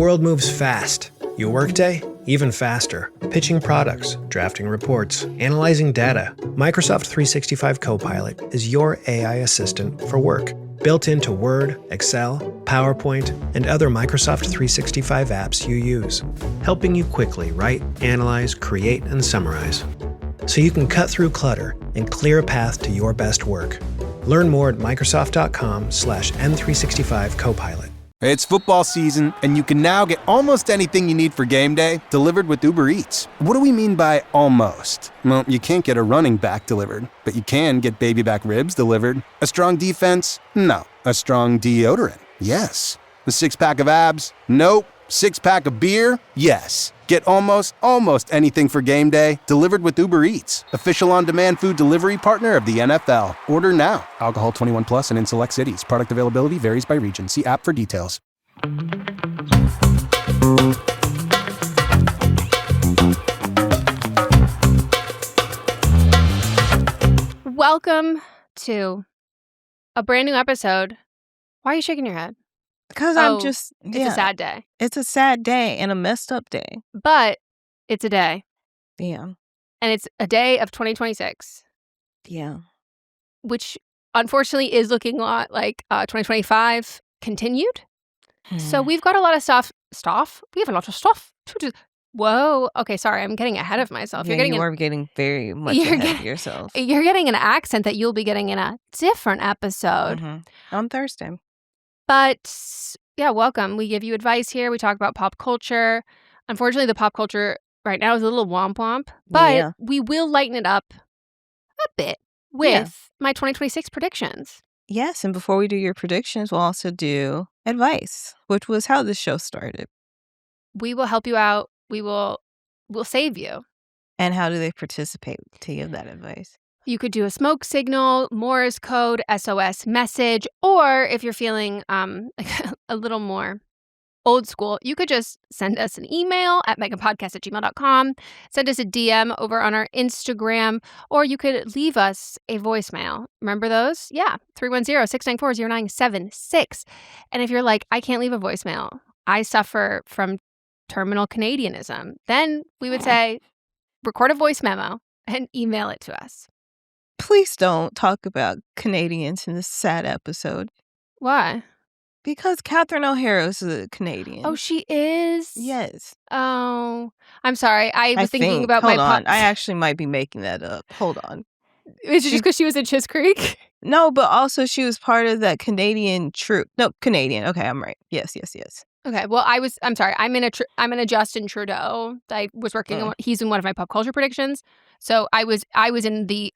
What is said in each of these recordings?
world moves fast. Your workday, even faster. Pitching products, drafting reports, analyzing data. Microsoft 365 Copilot is your AI assistant for work. Built into Word, Excel, PowerPoint, and other Microsoft 365 apps you use. Helping you quickly write, analyze, create, and summarize. So you can cut through clutter and clear a path to your best work. Learn more at Microsoft.com/M365 Copilot. It's football season, and you can now get almost anything you need for game day delivered with Uber Eats. What do we mean by almost? Well, you can't get a running back delivered, but you can get baby back ribs delivered. A strong defense? No. A strong deodorant? Yes. A six-pack of abs? Nope. Six-pack of beer? Yes. Get almost anything for game day delivered with Uber Eats, official on-demand food delivery partner of the NFL. Order now. Alcohol 21 plus and in select cities. Product availability varies by region. See app for details. Welcome to a brand new episode. Why are you shaking your head? Because It's a sad day. It's a sad day and a messed up day. But it's a day. Yeah. And it's a day of 2026. Yeah. Which unfortunately is looking a lot like 2025 continued. So we've got a lot of stuff. We have a lot of stuff to do. Whoa. Okay, sorry. I'm getting ahead of myself. Yeah, you are getting very much ahead of yourself. You're getting an accent that you'll be getting in a different episode. On Thursday. But yeah, welcome. We give you advice here. We talk about pop culture. Unfortunately, the pop culture right now is a little womp, but we will lighten it up a bit with my 2026 predictions. Yes, and before we do your predictions, we'll also do advice, which was how this show started. We will help you out. We'll save you. And how do they participate to give that advice? You could do a smoke signal, Morse code, SOS message, or if you're feeling a little more old school, you could just send us an email at meghanpodcast@gmail.com, send us a DM over on our Instagram, or you could leave us a voicemail. Remember those? Yeah, 310-694-0976. And if you're like, I can't leave a voicemail, I suffer from terminal Canadianism, then we would say, record a voice memo and email it to us. Please don't talk about Canadians in this sad episode. Why? Because Catherine O'Hara is a Canadian. Oh, she is? Yes. Oh, I'm sorry. I was thinking about my... Hold on. I actually might be making that up. Hold on. Is it just because she was in Schitt's Creek? No, but also she was part of that Canadian troop. No, Canadian. Okay, I'm right. Yes. Okay, well, I'm sorry. I'm in a Justin Trudeau. I was working on... He's in one of my pop culture predictions. So I was in the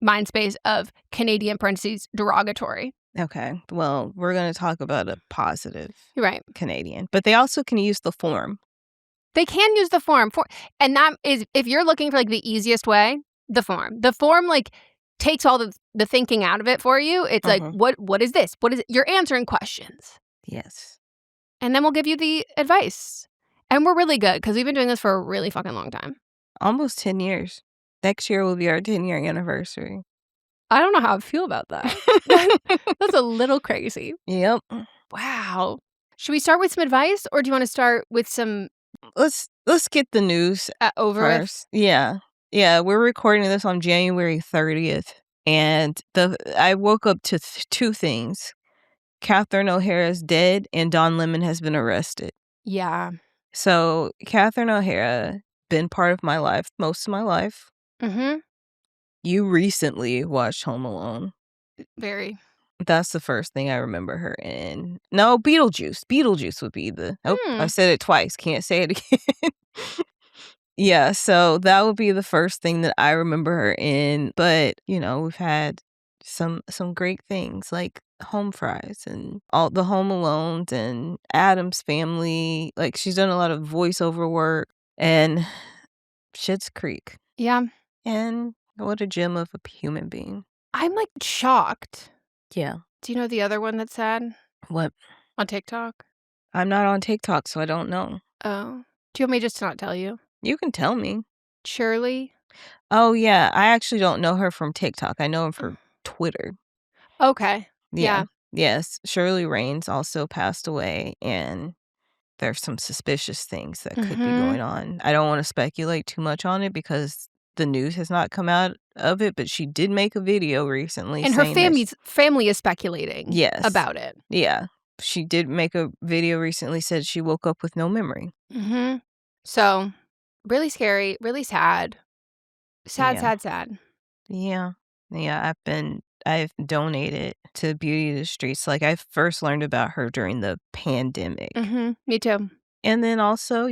mind space of Canadian parentheses derogatory. Okay. Well, we're going to talk about a positive Canadian. But they also can use the form. They can use the form. And that is, if you're looking for like the easiest way, the form. The form like takes all the thinking out of it for you. It's like, what is this? What is it? You're answering questions. Yes. And then we'll give you the advice. And we're really good because we've been doing this for a really fucking long time. Almost 10 years. Next year will be our 10-year anniversary. I don't know how I feel about that. That's a little crazy. Yep. Wow. Should we start with some advice, or do you want to start with some... Let's get the news over first. Yeah. We're recording this on January 30th, and I woke up to two things. Catherine O'Hara is dead, and Don Lemon has been arrested. Yeah. So Catherine O'Hara been part of my life most of my life. Mm-hmm. You recently watched Home Alone. Very. That's the first thing I remember her in. No, Beetlejuice. Beetlejuice would be the... Oh, I said it twice. Can't say it again. Yeah, so that would be the first thing that I remember her in. But, we've had some great things like Home Fries and all the Home Alones and Addams Family. Like, she's done a lot of voiceover work and Schitt's Creek. Yeah. And what a gem of a human being. I'm like shocked. Yeah. Do you know the other one that's sad? What? On TikTok? I'm not on TikTok, so I don't know. Oh. Do you want me just to not tell you? You can tell me. Shirley? Oh, yeah. I actually don't know her from TikTok. I know her from Twitter. Okay. Yeah. Yes. Shirley Raines also passed away, and there's some suspicious things that could be going on. I don't want to speculate too much on it because the news has not come out of it, but she did make a video recently And her saying family is speculating about it. Yeah. She did make a video recently, said she woke up with no memory. So, really scary, really sad. Sad. Yeah. I've donated to Beauty of the Streets. Like, I first learned about her during the pandemic. Me too. And then also,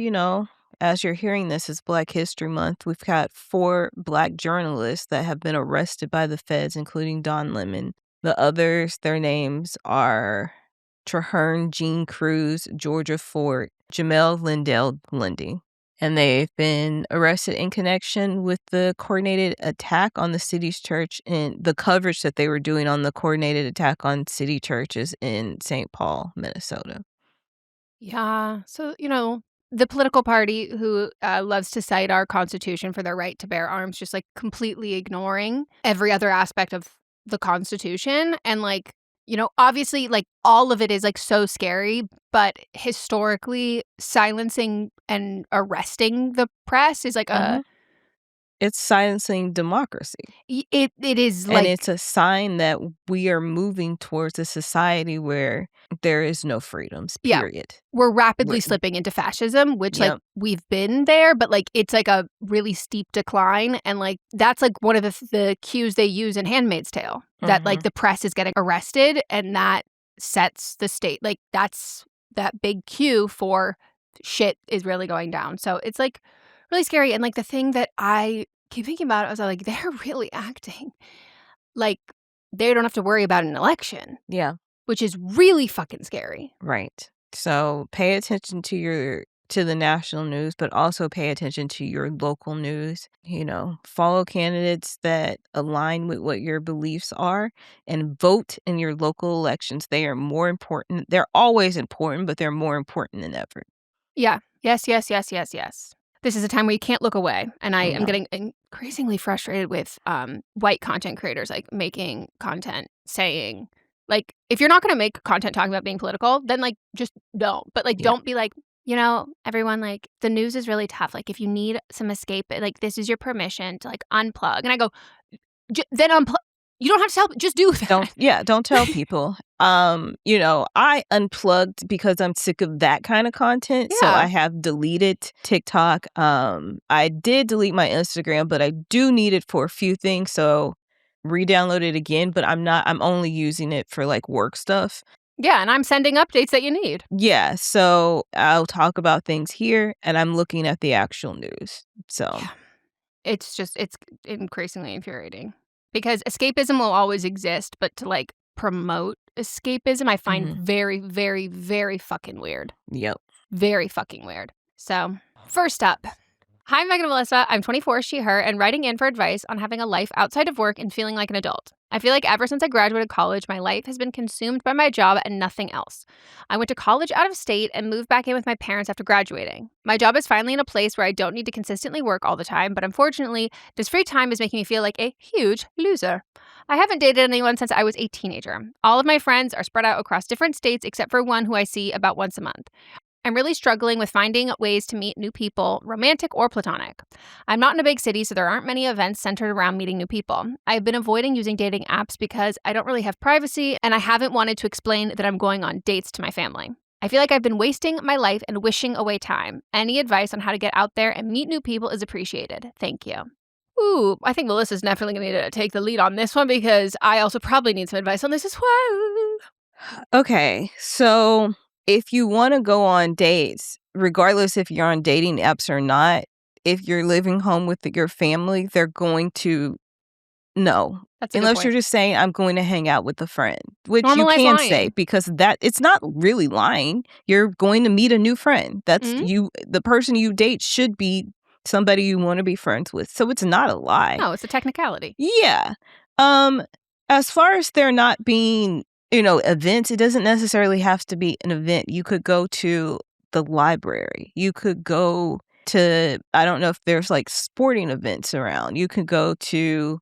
as you're hearing this, it's Black History Month. We've got 4 Black journalists that have been arrested by the feds, including Don Lemon. The others, their names are Traherne Jean Cruz, Georgia Ford, Jamel Lindell Lundy. And they've been arrested in connection with the coordinated attack on the city's church and the coverage that they were doing on the coordinated attack on city churches in St. Paul, Minnesota. Yeah. So, the political party who loves to cite our Constitution for their right to bear arms, just like completely ignoring every other aspect of the Constitution. And obviously, all of it is so scary, but historically silencing and arresting the press is it's silencing democracy. It is and it's a sign that we are moving towards a society where there is no freedoms, period. Yeah. We're rapidly slipping into fascism, which we've been there, but it's a really steep decline. And that's one of the cues they use in Handmaid's Tale, that the press is getting arrested and that sets the state. That's that big cue for shit is really going down. So it's really scary. And the thing that I keep thinking about, I was they're really acting like they don't have to worry about an election. Yeah. Which is really fucking scary. Right. So pay attention to the national news, but also pay attention to your local news. Follow candidates that align with what your beliefs are and vote in your local elections. They are more important. They're always important, but they're more important than ever. Yeah. Yes. This is a time where you can't look away. And I am getting increasingly frustrated with white content creators making content saying, if you're not going to make content talking about being political, then just don't. But don't be everyone, the news is really tough. If you need some escape, this is your permission to unplug. And I go, then unplug. You don't have to tell. Just do that. Don't tell people. I unplugged because I'm sick of that kind of content. So I have deleted TikTok. I did delete my Instagram, but I do need it for a few things. So re-download it again, but I'm only using it for work stuff. Yeah, and I'm sending updates that you need. Yeah, so I'll talk about things here and I'm looking at the actual news. So it's increasingly infuriating. Because escapism will always exist, but to promote escapism, I find very, very, very fucking weird. Yep. Very fucking weird. So, first up. Hi, Meghan and Melisa. I'm 24, she, her, and writing in for advice on having a life outside of work and feeling like an adult. I feel like ever since I graduated college, my life has been consumed by my job and nothing else. I went to college out of state and moved back in with my parents after graduating. My job is finally in a place where I don't need to consistently work all the time, but unfortunately, this free time is making me feel like a huge loser. I haven't dated anyone since I was a teenager. All of my friends are spread out across different states except for one who I see about once a month. I'm really struggling with finding ways to meet new people, romantic or platonic. I'm not in a big city, so there aren't many events centered around meeting new people. I've been avoiding using dating apps because I don't really have privacy, and I haven't wanted to explain that I'm going on dates to my family. I feel like I've been wasting my life and wishing away time. Any advice on how to get out there and meet new people is appreciated. Thank you. Ooh, I think Melissa's definitely going to need to take the lead on this one because I also probably need some advice on this as well. Okay, so if you want to go on dates, regardless if you're on dating apps or not, if you're living home with your family, they're going to know. Unless you're just saying, I'm going to hang out with a friend, which Normalize you can lying. say because it's not really lying. You're going to meet a new friend. That's the person you date should be somebody you want to be friends with. So it's not a lie. No, it's a technicality. Yeah. As far as there not being events, it doesn't necessarily have to be an event. You could go to the library. You could go to, I don't know if there's sporting events around. You could go to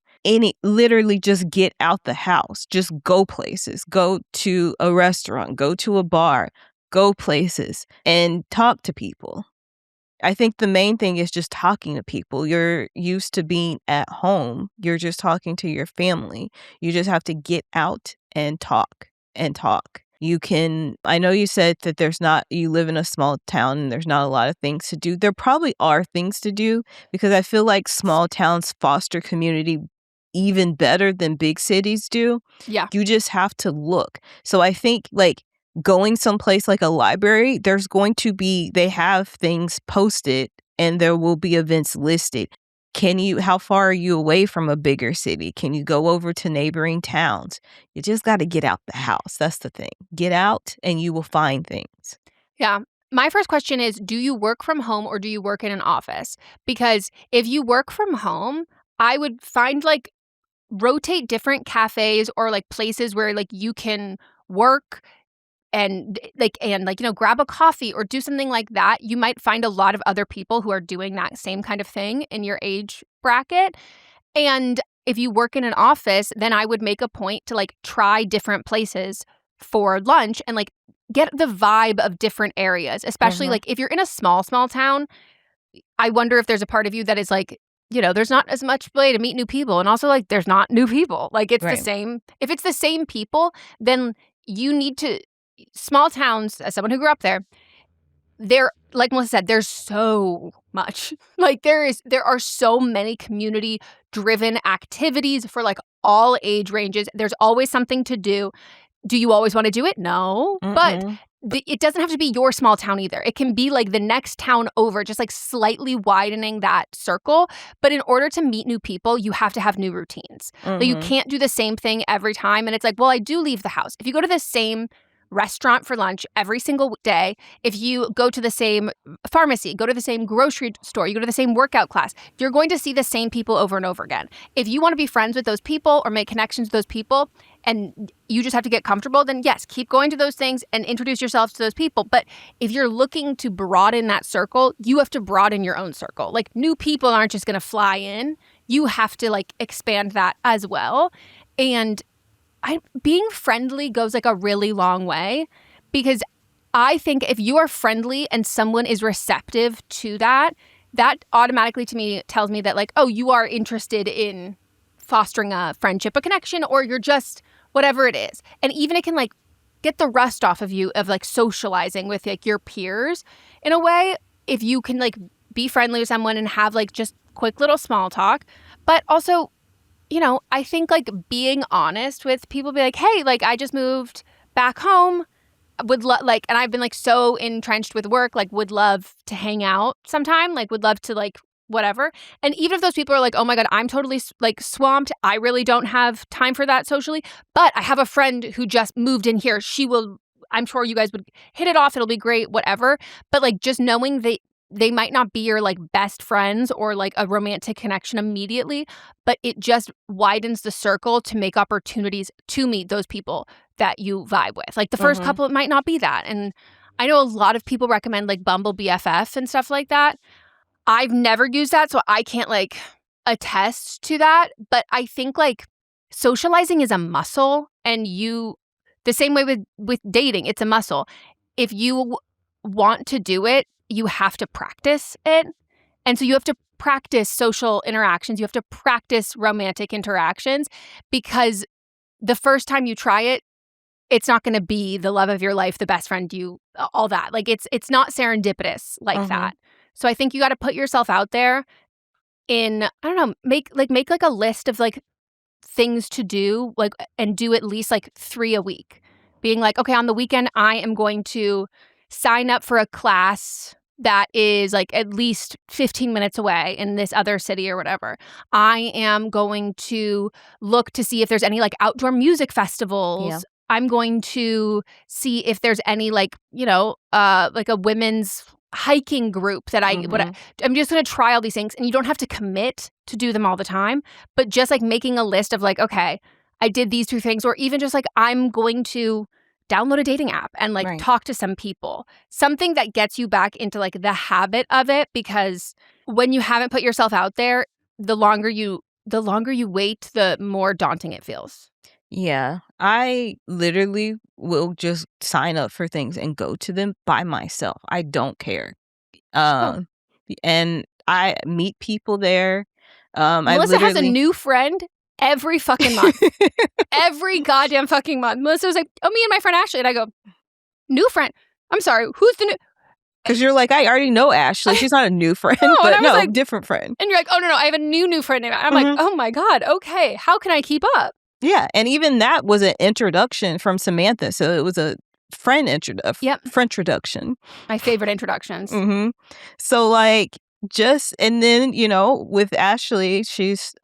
literally just get out the house. Just go places. Go to a restaurant. Go to a bar. go places and talk to people. I think the main thing is just talking to people. You're used to being at home. You're just talking to your family. You just have to get out and talk and talk. I know you said that you live in a small town and there's not a lot of things to do. There probably are things to do because I feel like small towns foster community even better than big cities do. Yeah. You just have to look. So I think like going someplace like a library, they have things posted and there will be events listed. How far are you away from a bigger city? Can you go over to neighboring towns? You just got to get out the house. That's the thing. Get out and you will find things. Yeah. My first question is, do you work from home or do you work in an office? Because if you work from home, I would find like rotate different cafes or like places where like you can work and grab a coffee or do something like that. You might find a lot of other people who are doing that same kind of thing in your age bracket. And if you work in an office, then I would make a point to like try different places for lunch and like get the vibe of different areas, especially like if you're in a small town. I wonder if there's a part of you that is like, there's not as much way to meet new people. And also like there's not new people. Like it's the same. If it's the same people, then you need to. Small towns, as someone who grew up there, like Melissa said, there's so much. Like there are so many community-driven activities for like all age ranges. There's always something to do. Do you always want to do it? No. But it doesn't have to be your small town either. It can be like the next town over, just like slightly widening that circle. But in order to meet new people, you have to have new routines. Like you can't do the same thing every time. And it's like, well, I do leave the house. If you go to the same restaurant for lunch every single day, if you go to the same pharmacy, go to the same grocery store, you go to the same workout class, you're going to see the same people over and over again. If you want to be friends with those people or make connections with those people and you just have to get comfortable, then yes, keep going to those things and introduce yourself to those people. But if you're looking to broaden that circle, you have to broaden your own circle. Like new people aren't just going to fly in. You have to like expand that as well. And being friendly goes like a really long way because I think if you are friendly and someone is receptive to that, that automatically to me tells me that like, oh, you are interested in fostering a friendship, a connection, or you're just whatever it is. And even it can like get the rust off of you of like socializing with like your peers in a way, if you can like be friendly with someone and have like just quick little small talk, but also I think like being honest with people, be like, hey, like I just moved back home, and I've been like so entrenched with work, like would love to hang out sometime, like would love to like whatever. And even if those people are like, oh my God, I'm totally like swamped, I really don't have time for that socially, but I have a friend who just moved in here. I'm sure you guys would hit it off. It'll be great, whatever. But like just knowing they might not be your like best friends or like a romantic connection immediately, but it just widens the circle to make opportunities to meet those people that you vibe with. Like the first couple, it might not be that. And I know a lot of people recommend like Bumble BFF and stuff like that. I've never used that, so I can't like attest to that. But I think like socializing is a muscle, and the same way with dating, it's a muscle. If you want to do it, you have to practice it. And so you have to practice social interactions. You have to practice romantic interactions because the first time you try it, it's not going to be the love of your life, the best friend, all that. Like it's not serendipitous like that. So I think you got to put yourself out there in, I don't know, make like a list of like things to do, like, and do at least like 3 a week. Being like, okay, on the weekend, I am going to sign up for a class that is like at least 15 minutes away in this other city or whatever. I am going to look to see if there's any like outdoor music festivals. Yeah. I'm going to see if there's any like, like a women's hiking group that I'm just going to try all these things. And you don't have to commit to do them all the time, but just like making a list of like, okay, I did these 2 things, or even just like I'm going to download a dating app and like talk to some people. Something that gets you back into like the habit of it, because when you haven't put yourself out there, the longer you wait, the more daunting it feels. Yeah. I literally will just sign up for things and go to them by myself. I don't care. And I meet people there. Melissa has a new friend every fucking month. Every goddamn fucking month. Melissa was like, oh, me and my friend Ashley. And I go, new friend? I'm sorry, who's the new? Because you're like, I already know Ashley. She's not a new friend, but no, like, different friend. And you're like, oh, no, I have a new friend. I'm like, oh my God, okay. How can I keep up? Yeah. And even that was an introduction from Samantha. So it was a friend introduction. My favorite introductions. So like, and then, with Ashley, she's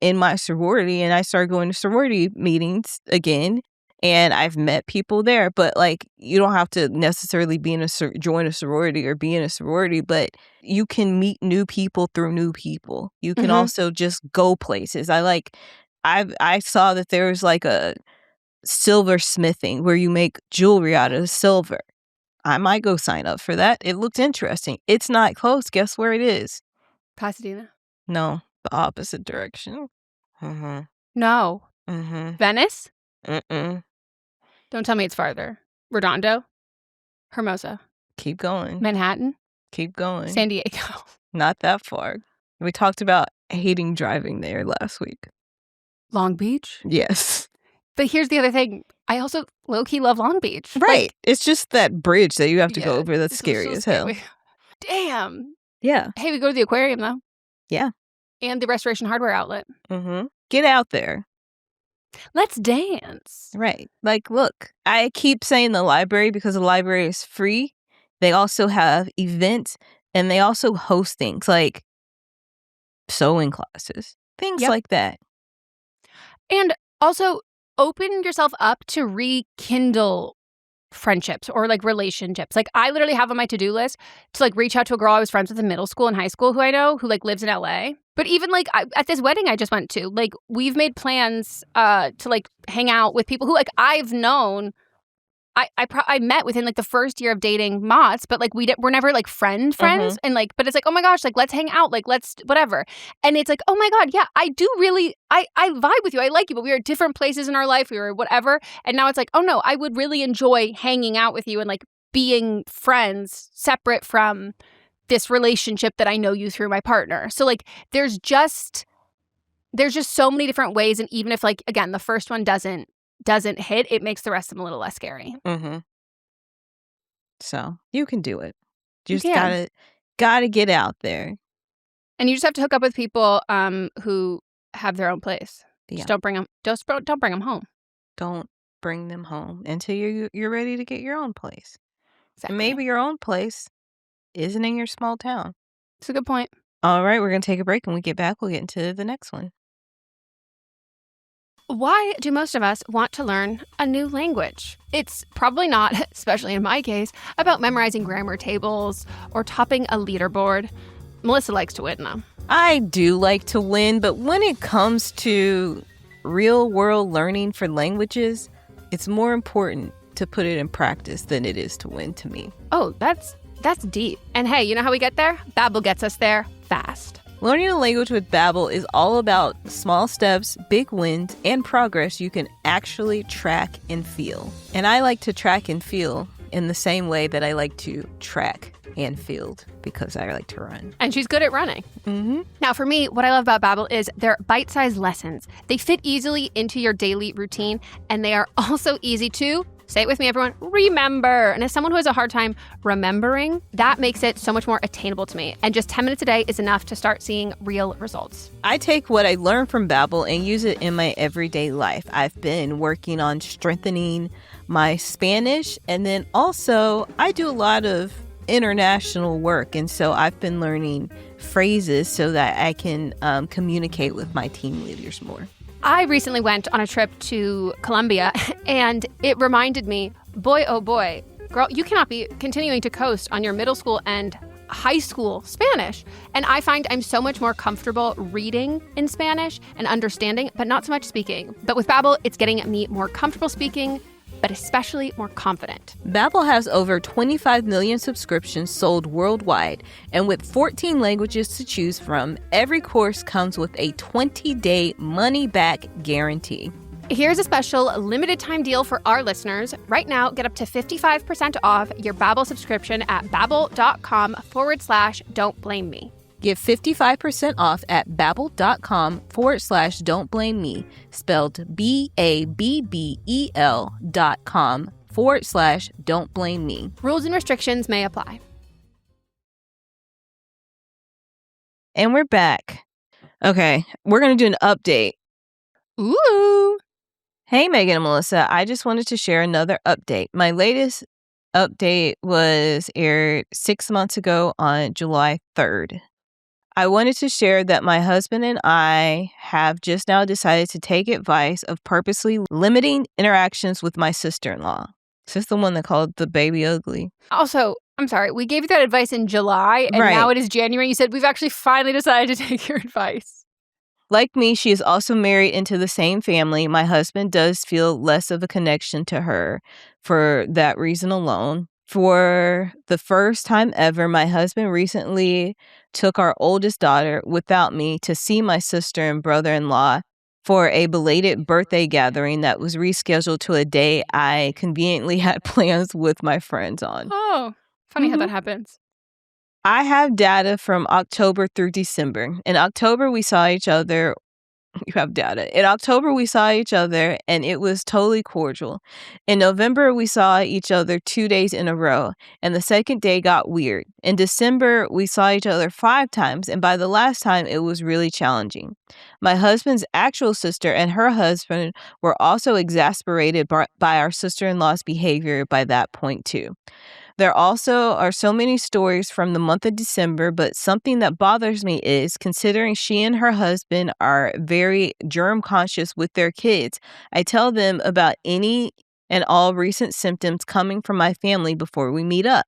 in my sorority, and I started going to sorority meetings again. And I've met people there, but like, you don't have to necessarily join a sorority or be in a sorority, but you can meet new people through new people. You can also just go places. I saw that there was like a silversmithing where you make jewelry out of silver. I might go sign up for that. It looked interesting. It's not close. Guess where it is? Pasadena? No, the opposite direction. No. Venice? Don't tell me it's farther. Redondo? Hermosa? Keep going. Manhattan? Keep going. San Diego? Not that far. We talked about hating driving there last week. Long Beach? Yes. But here's the other thing. I also low-key love Long Beach. Right. Like, it's just that bridge that you have to go over that's scary as hell. Damn. Yeah. Hey, we go to the aquarium, though. Yeah. And the Restoration Hardware outlet. Get out there. Let's dance. Right. Like, look, I keep saying the library because the library is free. They also have events, and they also host things like sewing classes, things like that. And also open yourself up to rekindle friendships or like relationships. Like, I literally have on my to-do list to like reach out to a girl I was friends with in middle school and high school who I know who like lives in LA. But even like at this wedding I just went to, like, we've made plans to like hang out with people who like I've known. I met within like the first year of dating Mott's, but like we're never like friends and like, but it's like, oh my gosh, like let's hang out, like let's whatever. And it's like, oh my God, yeah, I do really I vibe with you, I like you, but we are at different places in our life, we were whatever. And now it's like, oh no, I would really enjoy hanging out with you and like being friends separate from this relationship that I know you through my partner. So like there's just so many different ways, and even if like again the first one doesn't hit, it makes the rest of them a little less scary. So you can do it. You just gotta get out there, and you just have to hook up with people who have their own place. Just don't bring them. Don't bring them home. Don't bring them home until you're ready to get your own place. Exactly. And maybe your own place isn't in your small town. It's a good point. All right, we're gonna take a break. When we get back, we'll get into the next one. Why do most of us want to learn a new language? It's probably not, especially in my case, about memorizing grammar tables or topping a leaderboard. Melissa likes to win, though. I do like to win, but when it comes to real-world learning for languages, it's more important to put it in practice than it is to win to me. Oh, that's deep. And hey, you know how we get there? Babbel gets us there fast. Learning a language with Babbel is all about small steps, big wins, and progress you can actually track and feel. And I like to track and feel in the same way that I like to track and field because I like to run. And she's good at running. Now, for me, what I love about Babbel is they're bite-sized lessons. They fit easily into your daily routine, and they are also easy to, say it with me, everyone, remember. And as someone who has a hard time remembering, that makes it so much more attainable to me. And just 10 minutes a day is enough to start seeing real results. I take what I learned from Babbel and use it in my everyday life. I've been working on strengthening my Spanish, and then also I do a lot of international work, and so I've been learning phrases so that I can communicate with my team leaders more. I recently went on a trip to Colombia, and it reminded me, boy, oh boy, girl, you cannot be continuing to coast on your middle school and high school Spanish. And I find I'm so much more comfortable reading in Spanish and understanding, but not so much speaking. But with Babbel, it's getting me more comfortable speaking, but especially more confident. Babbel has over 25 million subscriptions sold worldwide, and with 14 languages to choose from, every course comes with a 20-day money-back guarantee. Here's a special limited time deal for our listeners. Right now, get up to 55% off your Babbel subscription at babbel.com/don't blame me. Get 55% off at babbel.com/don't blame me, spelled BABBEL.com/don't blame me. Rules and restrictions may apply. And we're back. Okay, we're going to do an update. Ooh. Hey, Meghan and Melisa. I just wanted to share another update. My latest update was aired 6 months ago on July 3rd. I wanted to share that my husband and I have just now decided to take advice of purposely limiting interactions with my sister-in-law. Is this the one that called the baby ugly? Also, I'm sorry, we gave you that advice in July, and now it is January. You said we've actually finally decided to take your advice. Like me, she is also married into the same family. My husband does feel less of a connection to her for that reason alone. For the first time ever, my husband recently took our oldest daughter without me to see my sister and brother-in-law for a belated birthday gathering that was rescheduled to a day I conveniently had plans with my friends on. Oh, funny how that happens. I have data from October through December. In October, we saw each other. You have data. In October, we saw each other, and it was totally cordial. In November, we saw each other 2 days in a row, and the second day got weird. In December, we saw each other 5 times, and by the last time, it was really challenging. My husband's actual sister and her husband were also exasperated by our sister-in-law's behavior by that point, too. There also are so many stories from the month of December, but something that bothers me is, considering she and her husband are very germ conscious with their kids, I tell them about any and all recent symptoms coming from my family before we meet up.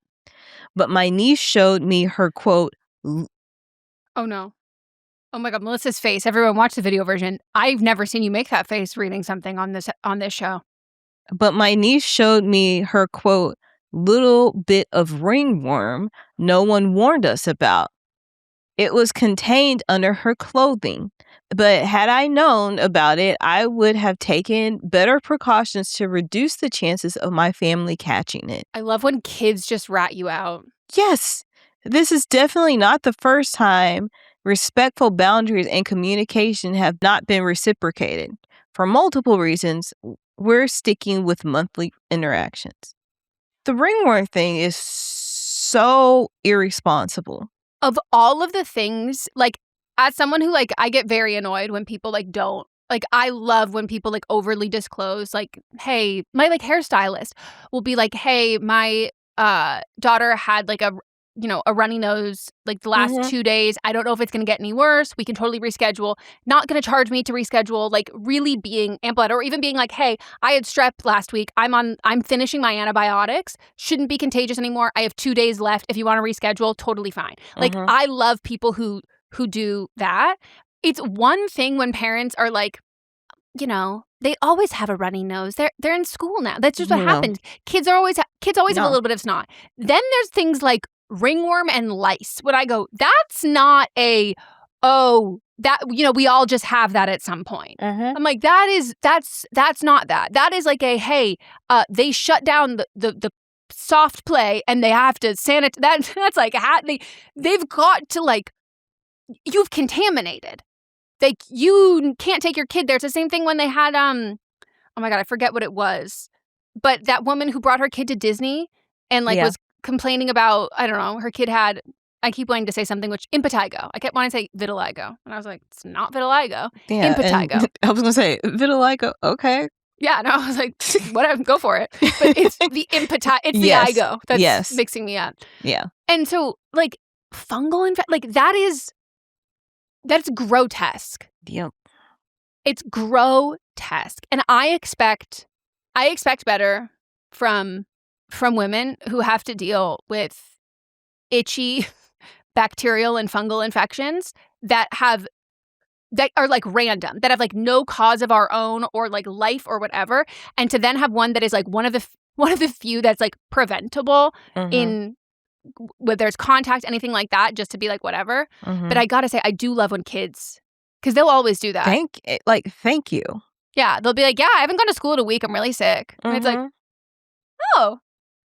But my niece showed me her quote. Oh no. Oh my God, Melissa's face. Everyone watch the video version. I've never seen you make that face reading something on this show. But my niece showed me her quote, little bit of ringworm no one warned us about. It was contained under her clothing, but had I known about it, I would have taken better precautions to reduce the chances of my family catching it. I love when kids just rat you out. Yes, this is definitely not the first time respectful boundaries and communication have not been reciprocated. For multiple reasons, we're sticking with monthly interactions. The ringworm thing is so irresponsible. Of all of the things, like, as someone who, like, I get very annoyed when people, like, don't. Like, I love when people, like, overly disclose. Like, hey, my, like, hairstylist will be like, hey, my daughter had, like, a runny nose, like, the last 2 days. I don't know if it's going to get any worse. We can totally reschedule. Not going to charge me to reschedule. Like, really being amplified, or even being like, hey, I had strep last week. I'm finishing my antibiotics. Shouldn't be contagious anymore. I have 2 days left. If you want to reschedule, totally fine. Like, I love people who do that. It's one thing when parents are like, they always have a runny nose. They're in school now. That's just what happens. Kids always have a little bit of snot. Then there's things like ringworm and lice. When I go, that's not we all just have that at some point. I'm like, that's not that. That is like a, hey, they shut down the soft play and they have to sanitize. That's like, they've got to, like, you've contaminated. Like, you can't take your kid there. It's the same thing when they had, oh my God, I forget what it was. But that woman who brought her kid to Disney and, like, was complaining about, I don't know, her kid had, I keep wanting to say something, which, impetigo. I kept wanting to say vitiligo. And I was like, it's not vitiligo. Yeah, impetigo. I was going to say, vitiligo, okay. Yeah, no, I was like, whatever, go for it. But it's the it's the igo that's mixing me up. Yeah. And so, like, fungal infection, like, that's grotesque. Yep. It's grotesque. And I expect better from women who have to deal with itchy bacterial and fungal infections that are, like, random, that have, like, no cause of our own or, like, life or whatever, and to then have one that is, like, one of the few that's, like, preventable in whether it's contact, anything like that, just to be like, whatever. But I gotta say, I do love when kids, because they'll always do that. Thank you. Yeah, they'll be like, yeah, I haven't gone to school in a week. I'm really sick. And it's like, oh,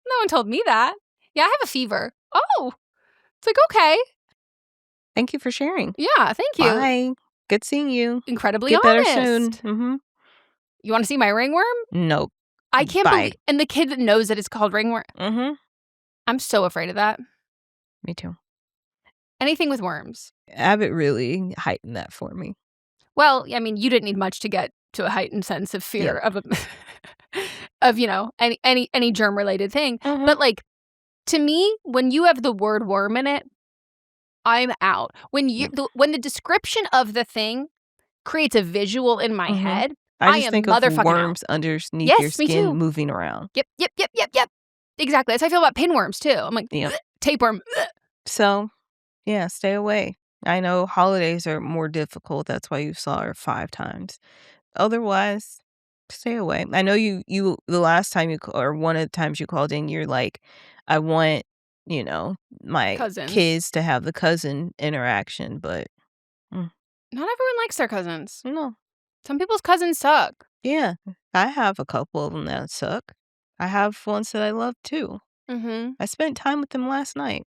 no one told me that. Yeah, I have a fever. Oh, it's like, okay. Thank you for sharing. Yeah, thank you. Bye. Good seeing you. Incredibly Get honest. better soon. Mm-hmm. You want to see my ringworm? Nope. I can't Bye. believe. And the kid that knows that it's called ringworm. Mm-hmm. I'm so afraid of that. Me too. Anything with worms. Abbott really heightened that for me. Well, I mean, you didn't need much to get to a heightened sense of fear of any germ related thing. Mm-hmm. But like, to me, when you have the word worm in it, I'm out. When when the description of the thing creates a visual in my head, I just am think of motherfucking worms out. underneath Yes, your me skin too. moving around. Yep. Exactly. That's how I feel about pinworms too. I'm like, Yep. tapeworm. So, yeah, stay away. I know holidays are more difficult. That's why you saw her 5 times. Otherwise, stay away. I know you the last time or one of the times you called in, you're like, I want, my Cousins. kids to have the cousin interaction, but not everyone likes their cousins. no. Some people's cousins suck. Yeah, I have a couple of them that suck. I have ones that I love too. Mm-hmm. I spent time with them last night.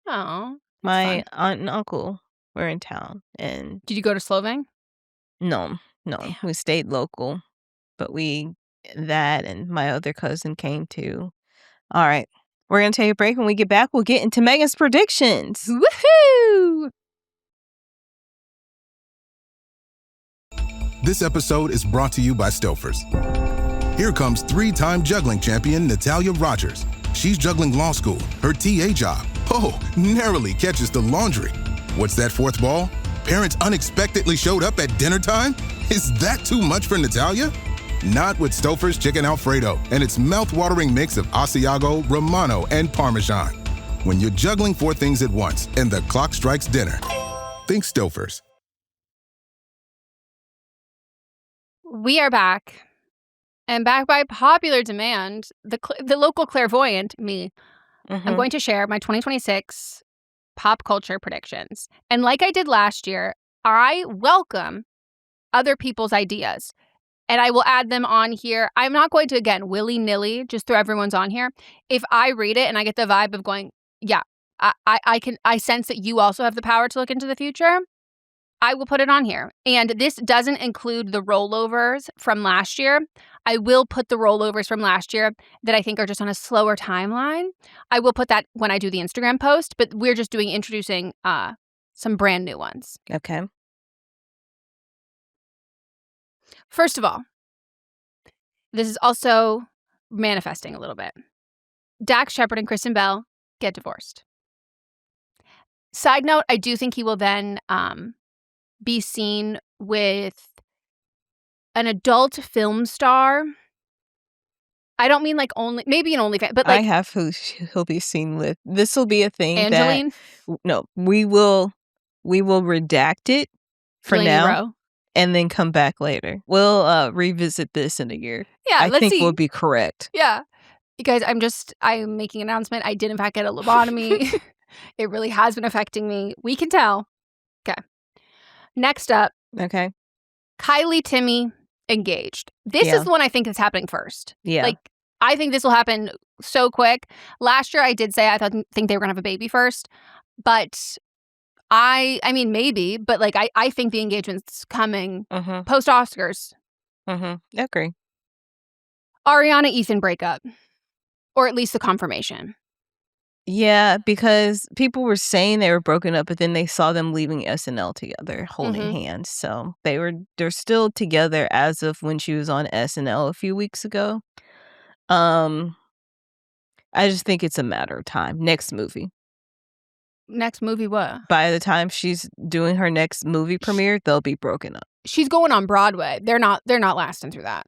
Oh, My aunt and uncle were in town, and did you go to Slovene? no, Damn. we stayed local, but that and my other cousin came too. All right, we're gonna take a break. When we get back, we'll get into Megan's predictions. Woohoo! This episode is brought to you by Stouffer's. Here comes 3-time juggling champion Natalia Rogers. She's juggling law school, her TA job. Oh, narrowly catches the laundry. What's that 4th ball? Parents unexpectedly showed up at dinner time? Is that too much for Natalia? Not with Stouffer's Chicken Alfredo and its mouth-watering mix of Asiago, Romano, and Parmesan. When you're juggling 4 things at once and the clock strikes dinner, think Stouffer's. We are back. And back by popular demand, the local clairvoyant, me, I'm going to share my 2026 pop culture predictions. And like I did last year, I welcome other people's ideas. And I will add them on here. I'm not going to, again, willy-nilly just throw everyone's on here. If I read it and I get the vibe of going, yeah, I sense that you also have the power to look into the future, I will put it on here. And this doesn't include the rollovers from last year. I will put the rollovers from last year that I think are just on a slower timeline. I will put that when I do the Instagram post, but we're just introducing some brand new ones. Okay. First of all, this is also manifesting a little bit. Dax Shepard and Kristen Bell get divorced. Side note, I do think he will then be seen with an adult film star. I don't mean like maybe an OnlyFans, but like I have who he'll be seen with. This will be a thing. Angeline. No, we will redact it for Delaney now, Rowe. and then come back later. We'll revisit this in a year. Yeah, I think see. we'll be correct. Yeah, you guys, I'm making an announcement. I did in fact get a lobotomy. It really has been affecting me. We can tell. Okay. Next up, Okay. Kylie Timmy engaged. This is the one I think is happening first. Yeah. Like, I think this will happen so quick. Last year I did say I think they were going to have a baby first. But I mean, maybe. But like, I think the engagement's coming post-Oscars. Agree. Ariana-Ethan breakup. Or at least the confirmation. Yeah, because people were saying they were broken up, but then they saw them leaving SNL together, holding hands. So they're still together as of when she was on SNL a few weeks ago. I just think it's a matter of time. Next movie. Next movie what? By the time she's doing her next movie premiere, they'll be broken up. She's going on Broadway. They're not lasting through that.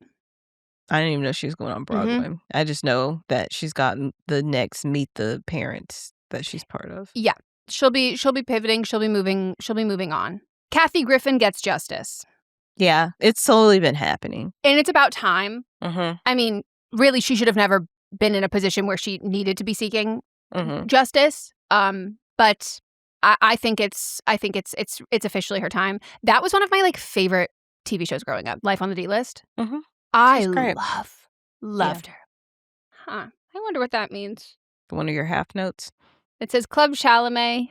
I didn't even know she was going on Broadway. I just know that she's gotten the next Meet the Parents that she's part of. Yeah. She'll be pivoting, she'll be moving on. Kathy Griffin gets justice. Yeah, it's slowly been happening. And it's about time. I mean, really, she should have never been in a position where she needed to be seeking justice. But I think it's officially her time. That was one of my like favorite TV shows growing up. Life on the D-List. Mm-hmm. I great. loved her. Huh. I wonder what that means. One of your half notes. It says Club Chalamet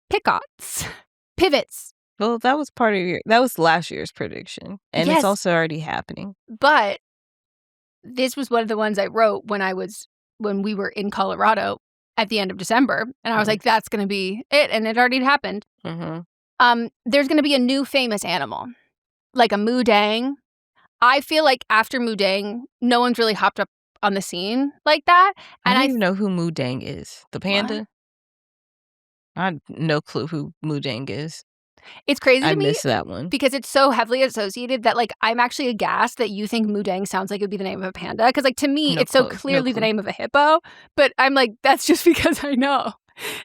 pivots. Well, that was that was last year's prediction. And Yes. it's also already happening. But this was one of the ones I wrote when we were in Colorado at the end of December. And I was like, that's going to be it. And it already happened. Mm-hmm. There's going to be a new famous animal, like a moodang. I feel like after moodang, no one's really hopped up on the scene like that. And I don't even know who moodang is. The panda? What? I have no clue who moodang is. It's crazy to I me missed that one. because it's so heavily associated that, like, I'm actually aghast that you think moodang sounds like it would be the name of a panda. Because, like, to me, it's so clearly the name of a hippo. But I'm like, that's just because I know.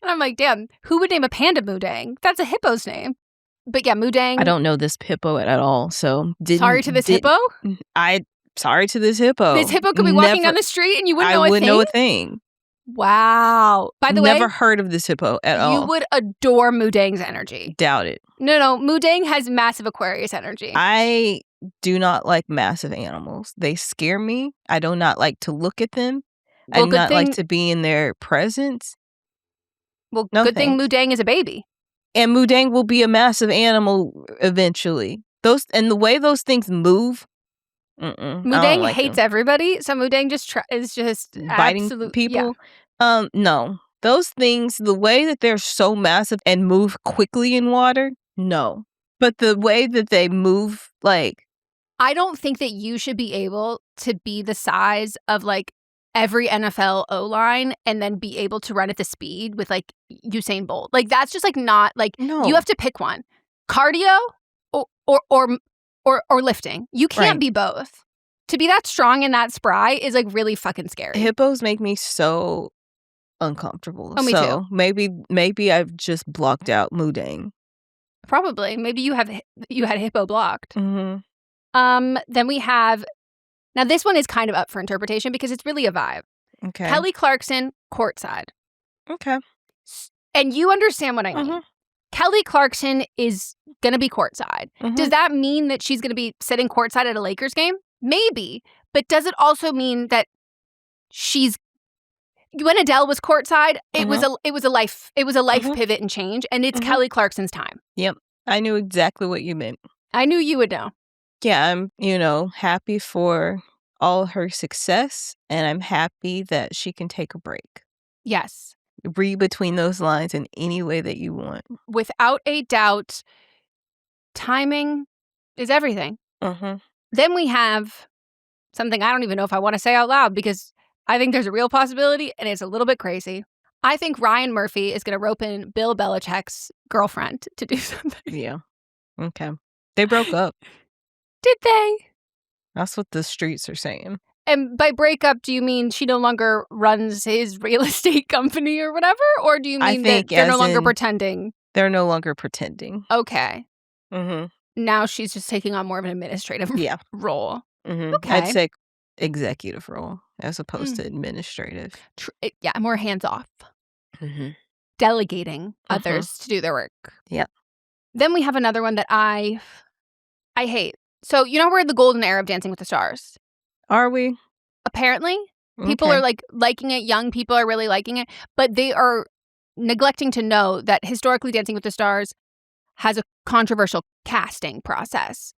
And I'm like, damn, who would name a panda moodang? That's a hippo's name. But yeah, moodang. I don't know this hippo at all. So Sorry to this hippo? Sorry to this hippo. This hippo could be walking down the street and you wouldn't know a thing? I wouldn't know a thing. Wow. By the way, never heard of this hippo at all. You would adore moodang's energy. Doubt it. No. Moodang has massive Aquarius energy. I do not like massive animals. They scare me. I do not like to look at them. I do not like to be in their presence. Well, good thing moodang is a baby. And moodang will be a massive animal eventually. The way those things move. Moodang hates everybody, so moodang is just biting people. Yeah. No, those things, the way that they're so massive and move quickly in water, no. But the way that they move, like, I don't think that you should be able to be the size of like every NFL O-line and then be able to run at the speed with like Usain Bolt. Like that's just like not like you have to pick one, cardio or lifting. You can't be both. To be that strong and that spry is like really fucking scary. Hippos make me so uncomfortable. Oh, me too. Maybe I've just blocked out moodang. Probably. Maybe you had hippo blocked. Mm-hmm. Then we have, now this one is kind of up for interpretation because it's really a vibe. Okay. Kelly Clarkson, courtside. Okay. And you understand what I mean. Mm-hmm. Kelly Clarkson is going to be courtside. Mm-hmm. Does that mean that she's going to be sitting courtside at a Lakers game? Maybe. But does it also mean that when Adele was courtside, it was a life pivot and change, and it's Kelly Clarkson's time. Yep. I knew exactly what you meant. I knew you would know. Yeah, I'm, happy for all her success, and I'm happy that she can take a break. Yes. Read between those lines in any way that you want. Without a doubt, timing is everything. Then we have something I don't even know if I want to say out loud because I think there's a real possibility and it's a little bit crazy. I think Ryan Murphy is going to rope in Bill Belichick's girlfriend to do something. Yeah. Okay. They broke up. Did they? That's what the streets are saying. And by breakup, do you mean she no longer runs his real estate company or whatever? Or do you mean that they're no longer pretending? They're no longer pretending. Okay. Mm-hmm. Now she's just taking on more of an administrative role. Mm-hmm. Okay. I'd say executive role as opposed to administrative. Yeah, more hands-off. Mm-hmm. Delegating others to do their work. Yep. Then we have another one that I hate. So, we're in the golden era of Dancing with the Stars. Are we? Apparently. People are like liking it. Young people are really liking it. But they are neglecting to know that historically Dancing with the Stars has a controversial casting process.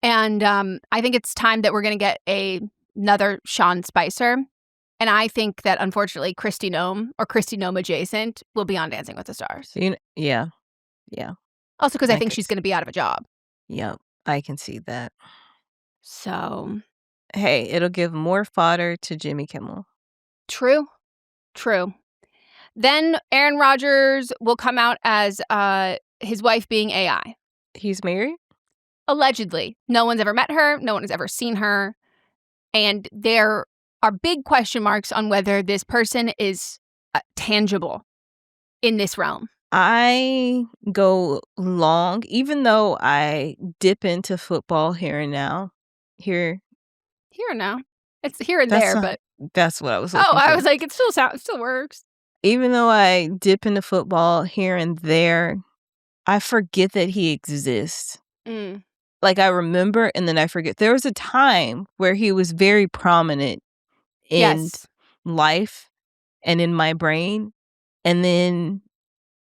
And I think it's time that we're going to get another Sean Spicer. And I think that, unfortunately, Kristi Noem or Kristi Noem adjacent will be on Dancing with the Stars. Yeah. Also because I think she's going to be out of a job. Yep, I can see that. So. Hey, it'll give more fodder to Jimmy Kimmel. True. Then Aaron Rodgers will come out as his wife being AI. He's married? Allegedly. No one's ever met her. No one has ever seen her. And there are big question marks on whether this person is tangible in this realm. I go long, even though I dip into football here and now. Here and now. It's here and there, but that's what I was looking for. I was like, it still works. Even though I dip into football here and there, I forget that he exists. like, I remember and then I forget. There was a time where he was very prominent in life and in my brain, and then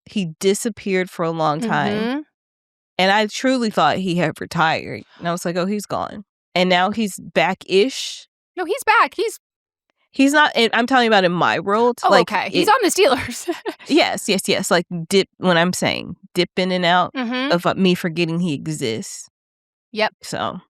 he disappeared for a long time. And I truly thought he had retired. And I was like, oh, he's gone. And now he's back-ish. No, he's back. He's not, I'm talking about in my world. Oh, like, okay. He's on the Steelers. Yes. Like, when I'm saying dip in and out of me forgetting he exists. Yep. So.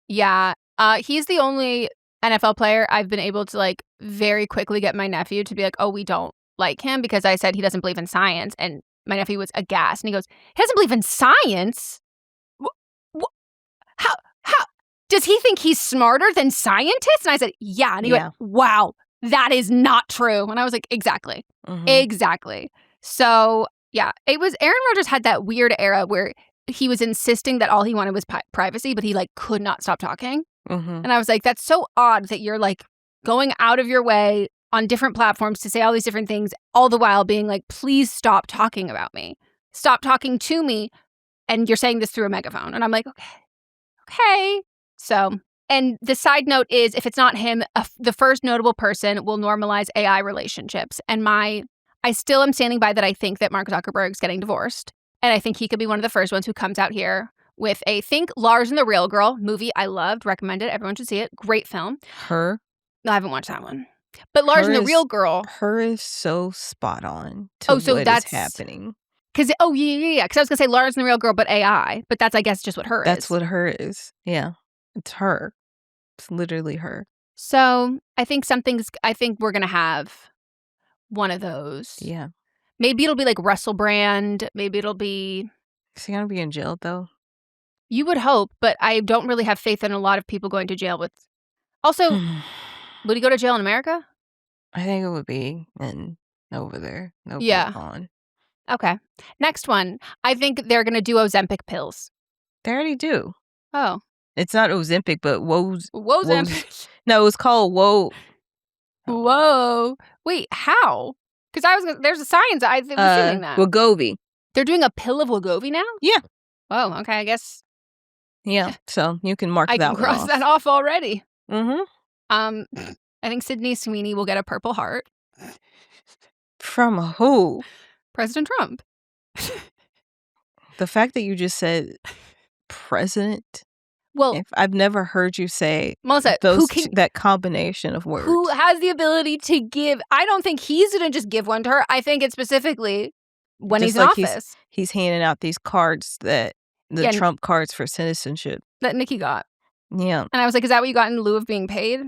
Yeah. He's the only NFL player I've been able to, like, very quickly get my nephew to be like, oh, we don't like him because I said he doesn't believe in science. And my nephew was aghast. And he goes, he doesn't believe in science? How? Does he think he's smarter than scientists? And I said, yeah. And he went, wow, that is not true. And I was like, exactly. Exactly. So, yeah, it was Aaron Rodgers had that weird era where he was insisting that all he wanted was privacy, but he, like, could not stop talking. And I was like, that's so odd that you're, like, going out of your way on different platforms to say all these different things, all the while being like, please stop talking about me. Stop talking to me. And you're saying this through a megaphone. And I'm like, okay. So, and the side note is, if it's not him, the first notable person will normalize AI relationships. And I still am standing by that. I think that Mark Zuckerberg's getting divorced. And I think he could be one of the first ones who comes out here with a Lars and the Real Girl movie. I loved, recommended. Everyone should see it. Great film. Her? No, I haven't watched that one. But Lars and the Real Girl. Her is so spot on to what is happening. Because, yeah. Because I was going to say Lars and the Real Girl, but AI. But that's, I guess, just what her is. That's what her is. Yeah. It's her. It's literally her. So I think we're going to have one of those. Yeah. Maybe it'll be like Russell Brand. Maybe it'll be... Is he going to be in jail, though? You would hope, but I don't really have faith in a lot of people going to jail with... Also... Would he go to jail in America? I think it would be over there. On. Okay. Next one. I think they're going to do Ozempic pills. They already do. Oh. It's not Ozempic, but Wozempic. No, it's called Whoa. Whoa. Wait, how? Because there's a science. I was feeling that. Wegovy. They're doing a pill of Wegovy now? Yeah. Oh, okay. I guess. Yeah. So you can mark that one off. I can cross that off already. Mm-hmm. I think Sydney Sweeney will get a Purple Heart. From who? President Trump. The fact that you just said president. Well, I've never heard you say Melissa, that combination of words. Who has the ability to give? I don't think he's going to just give one to her. I think it's specifically when he's in office. He's handing out these cards the Trump cards for citizenship. That Nikki got. Yeah. And I was like, is that what you got in lieu of being paid?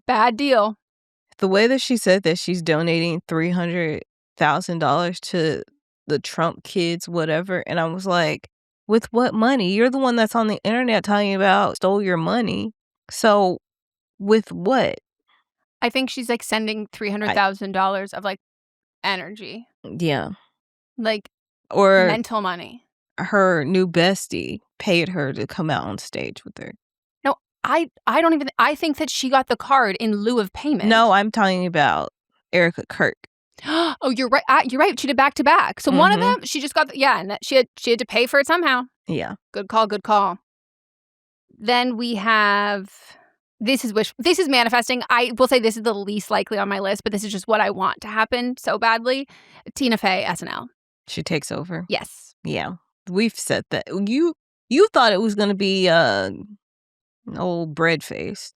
Bad deal. The way that she said that she's donating $300,000 to the Trump kids, whatever. And I was like, with what money? You're the one that's on the internet talking about stole your money. So with what? I think she's like sending $300,000 of like energy. Yeah. Like, or mental money. Her new bestie paid her to come out on stage with her. No, I don't even... I think that she got the card in lieu of payment. No, I'm talking about Erica Kirk. Oh, you're right. You're right. She did back to back. So one of them, she just got... and she had to pay for it somehow. Yeah. Good call. Then we have... This is manifesting. I will say this is the least likely on my list, but this is just what I want to happen so badly. Tina Fey, SNL. She takes over? Yes. Yeah. We've said that. You thought it was going to be an old bread face.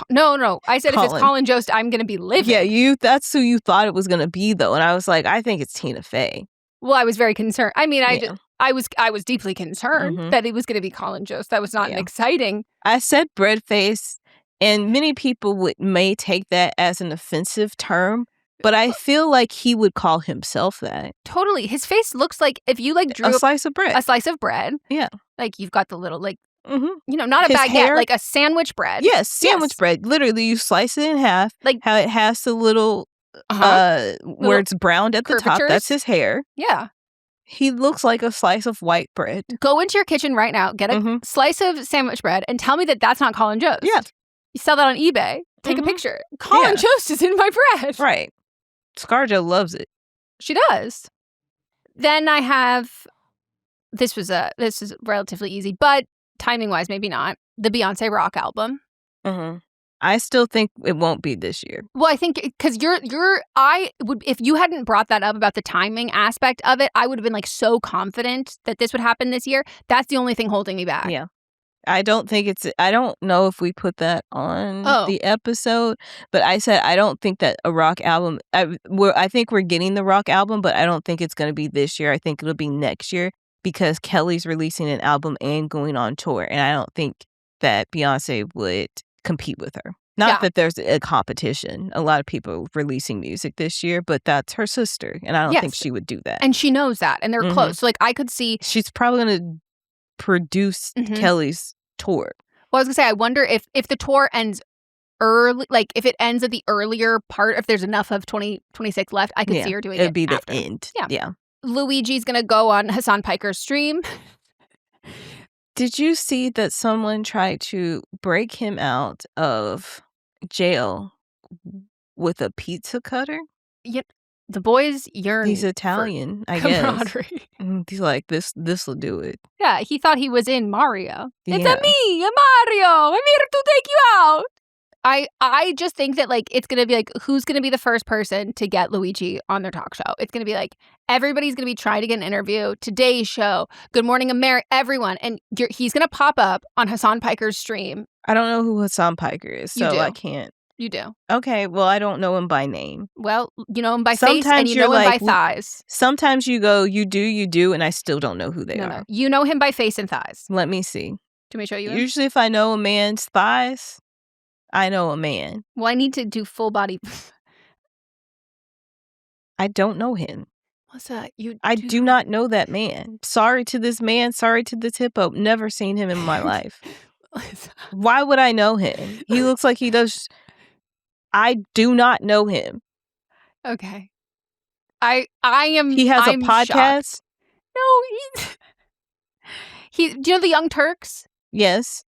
No. I said if it's Colin Jost, I'm going to be livid. Yeah, that's who you thought it was going to be, though. And I was like, I think it's Tina Fey. Well, I was very concerned. I mean, I was deeply concerned that it was going to be Colin Jost. That was not an exciting. I said bread face, and many people may take that as an offensive term. But I feel like he would call himself that. Totally. His face looks like if you like drew a slice of bread. A slice of bread. Yeah. Like you've got the little not his a baguette, hair, like a sandwich bread. Yes, sandwich bread. Literally, you slice it in half. Like how it has the little where it's browned at the top. That's his hair. Yeah. He looks like a slice of white bread. Go into your kitchen right now, get a slice of sandwich bread, and tell me that that's not Colin Jost. Yeah. You sell that on eBay. Take a picture. Colin Jost is in my bread. Right. ScarJo loves it. She does. Then I have this is relatively easy, but timing-wise, maybe not. The Beyonce Rock album. Mm-hmm. I still think it won't be this year. Well, I think because I would, if you hadn't brought that up about the timing aspect of it, I would have been like so confident that this would happen this year. That's the only thing holding me back. Yeah. I don't know if we put that on the episode, but I said I don't think that a rock album, I think we're getting the rock album, but I don't think it's going to be this year. I think it'll be next year because Kelly's releasing an album and going on tour. And I don't think that Beyonce would compete with her. Not that there's a competition. A lot of people releasing music this year, but that's her sister. And I don't think she would do that. And she knows that. And they're close. So like I could see. She's probably going to produce Kelly's tour. Well, I was going to say, I wonder if the tour ends early, like if it ends at the earlier part, if there's enough of 2026 left, I could see her doing it. It'd be after. The end. Yeah. Luigi's going to go on Hassan Piker's stream. Did you see that someone tried to break him out of jail with a pizza cutter? Yep. The boys yearn. He's Italian, I guess. He's like, this will do it. Yeah, he thought he was in Mario. It's me, Mario. I'm here to take you out. I just think that like it's gonna be like who's gonna be the first person to get Luigi on their talk show? It's gonna be like everybody's gonna be trying to get an interview. Today's Show, Good Morning America, everyone, and he's gonna pop up on Hassan Piker's stream. I don't know who Hassan Piker is, so I can't. You do. Okay, well, I don't know him by name. Well, you know him by face and you know him by thighs. Sometimes you go, you do, and I still don't know who they are. No. You know him by face and thighs. Let me see. Do me show you him? Usually if I know a man's thighs, I know a man. Well, I need to do full body. I don't know him. What's that? I do not know that man. Sorry to this man. Sorry to this hippo. Never seen him in my life. Why would I know him? He looks like he does. I do not know him. Okay. I am. He has a podcast? Shocked. No, do you know the Young Turks? Yes.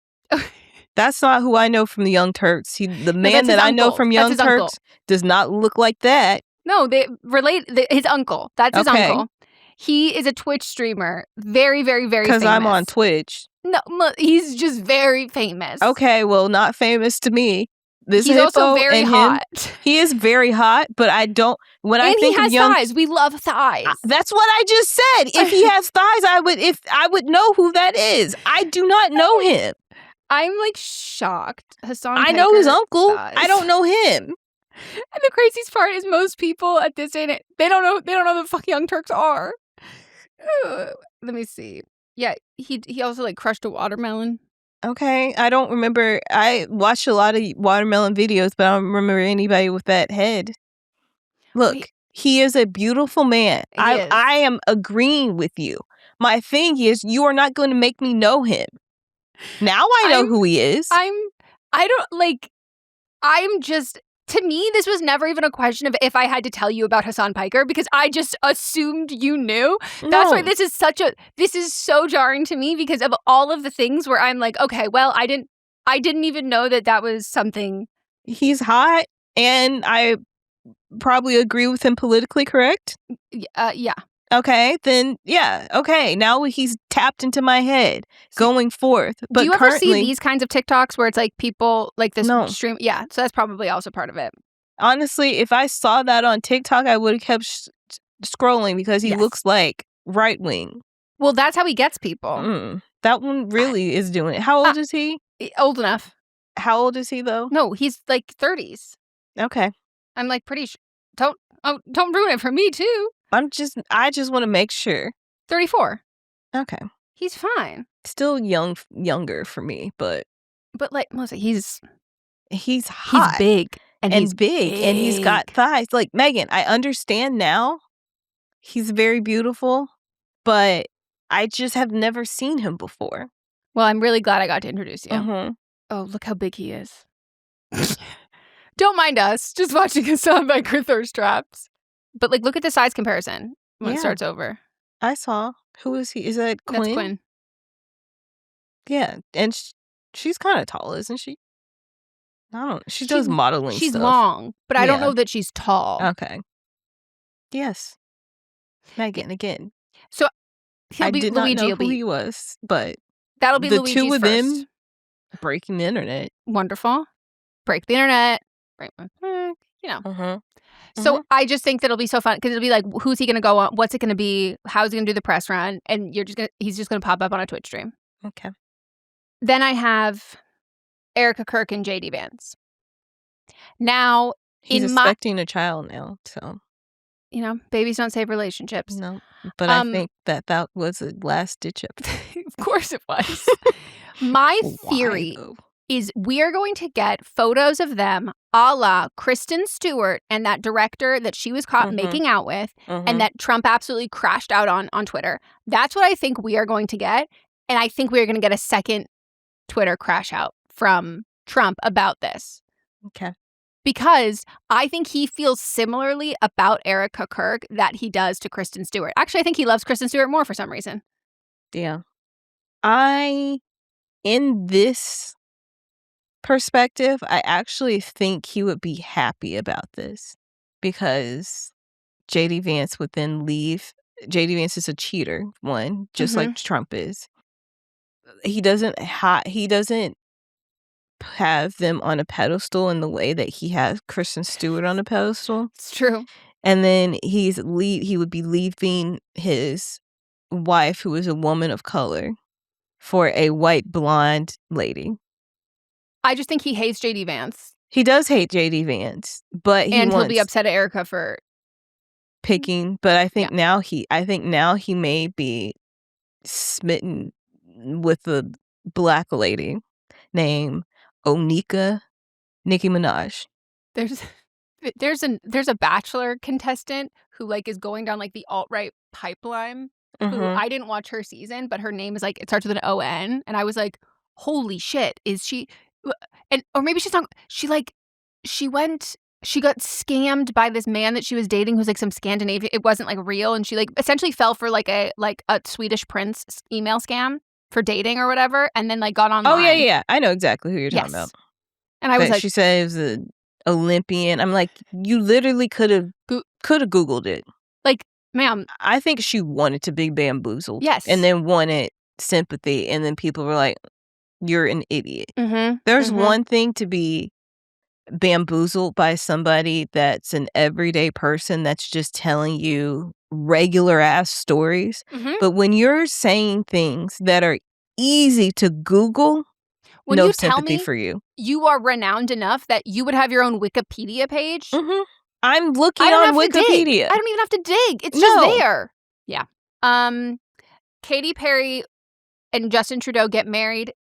That's not who I know from the Young Turks. The man that I know from Young Turks does not look like that. No, they relate. His uncle. That's his uncle. He is a Twitch streamer. Very, very, very famous. Because I'm on Twitch. No, he's just very famous. Okay, well, not famous to me. He's also very hot. He is very hot, but I don't. When I think he has thighs. We love thighs. That's what I just said. If he has thighs, I would know who that is. I do not know him. I'm like shocked. Hassan I know his uncle. Thighs. I don't know him. And the craziest part is most people at this age, they don't know who the fuck Young Turks are. Let me see. Yeah, he also like crushed a watermelon. Okay, I don't remember. I watched a lot of watermelon videos, but I don't remember anybody with that head. Look, he is a beautiful man. I am agreeing with you. My thing is, you are not going to make me know him. Now I know who he is. To me, this was never even a question of if I had to tell you about Hassan Piker because I just assumed you knew. No. That's why this is so jarring to me because of all of the things where I'm like, okay, well, I didn't even know that was something. He's hot and I probably agree with him politically, correct? Yeah. Okay, then, yeah, okay. Now he's tapped into my head going forth. But do you ever see these kinds of TikToks where it's like people like this stream? Yeah, so that's probably also part of it. Honestly, if I saw that on TikTok, I would have kept scrolling because he looks like right wing. Well, that's how he gets people. That one really is doing it. How old is he? Old enough. How old is he, though? No, he's like 30s. Okay. I'm like pretty sure. Don't ruin it for me, too. I just want to make sure. 34. Okay. He's fine. Still younger for me, but like Melissa, he's hot. He's big. And he's big. And he's got thighs. Like Megan, I understand now. He's very beautiful, but I just have never seen him before. Well, I'm really glad I got to introduce you. Mm-hmm. Oh, look how big he is. Don't mind us. Just watching a sound by thirst traps. But like, look at the size comparison when it starts over. I saw. Who is he? Is that Quinn? That's Quinn. Yeah, and she's kind of tall, isn't she? I don't know. She does modeling stuff. She's long, but I don't know that she's tall. Okay. Yes. Megan, again. So I did not know who he was, but that'll be the Luigi's two of first. them breaking the internet. Wonderful. Break the internet. Break, you know. Uh-huh. So I just think that'll be so fun because it'll be like, who's he going to go on? What's it going to be? How's he going to do the press run? And he's just going to pop up on a Twitch stream. Okay. Then I have Erica Kirk and JD Vance. Now, he's expecting a child now, so. You know, babies don't save relationships. No, but I think that was a last-ditch effort. Of course it was. My theory is we are going to get photos of them a la Kristen Stewart and that director that she was caught making out with and that Trump absolutely crashed out on Twitter. That's what I think we are going to get. And I think we are going to get a second Twitter crash out from Trump about this. Okay. Because I think he feels similarly about Erica Kirk that he does to Kristen Stewart. Actually, I think he loves Kristen Stewart more for some reason. Yeah. In this perspective, I actually think he would be happy about this because JD Vance would then leave. JD Vance is a cheater, one, just like Trump is. He doesn't have them on a pedestal in the way that he has Kristen Stewart on a pedestal. It's true. And then he would be leaving his wife, who is a woman of color, for a white blonde lady. I just think he hates JD Vance. He does hate JD Vance, but he'll be upset at Erica for picking. But I think now he may be smitten with a black lady named Nicki Minaj. There's a Bachelor contestant who like is going down like the alt-right pipeline. Who I didn't watch her season, but her name is like it starts with an O-N, and I was like, holy shit, is she? And or maybe she's not. She got scammed by this man that she was dating who's like some Scandinavian. It wasn't like real, and she like essentially fell for like a Swedish prince email scam for dating or whatever, and then like got online. Oh yeah, I know exactly who you're talking about. And I was like, she said it was an Olympian. I'm like, you literally could have Googled it. Like, ma'am, I think she wanted to be bamboozled. Yes, and then wanted sympathy, and then people were like, "You're an idiot." There's one thing to be bamboozled by somebody that's an everyday person that's just telling you regular ass stories. But when you're saying things that are easy to Google, no sympathy for you. You are renowned enough that you would have your own Wikipedia page. I'm looking on Wikipedia. I don't even have to dig. It's just there. Yeah. Katy Perry and Justin Trudeau get married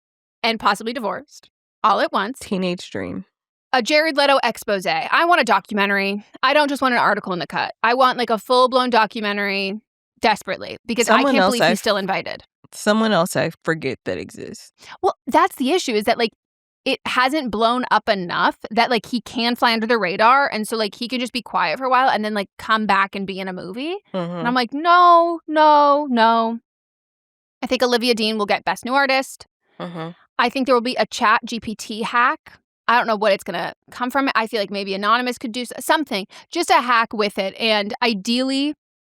and possibly divorced all at once. Teenage dream. A Jared Leto expose. I want a documentary. I don't just want an article in the Cut. I want like a full-blown documentary desperately because I can't believe he's still invited. Someone else I forget that exists. Well, that's the issue is that like it hasn't blown up enough that like he can fly under the radar. And so like he can just be quiet for a while and then like come back and be in a movie. And I'm like, no. I think Olivia Dean will get Best New Artist. I think there will be a Chat GPT hack. I don't know what it's going to come from. I feel like maybe Anonymous could do something, just a hack with it. And ideally,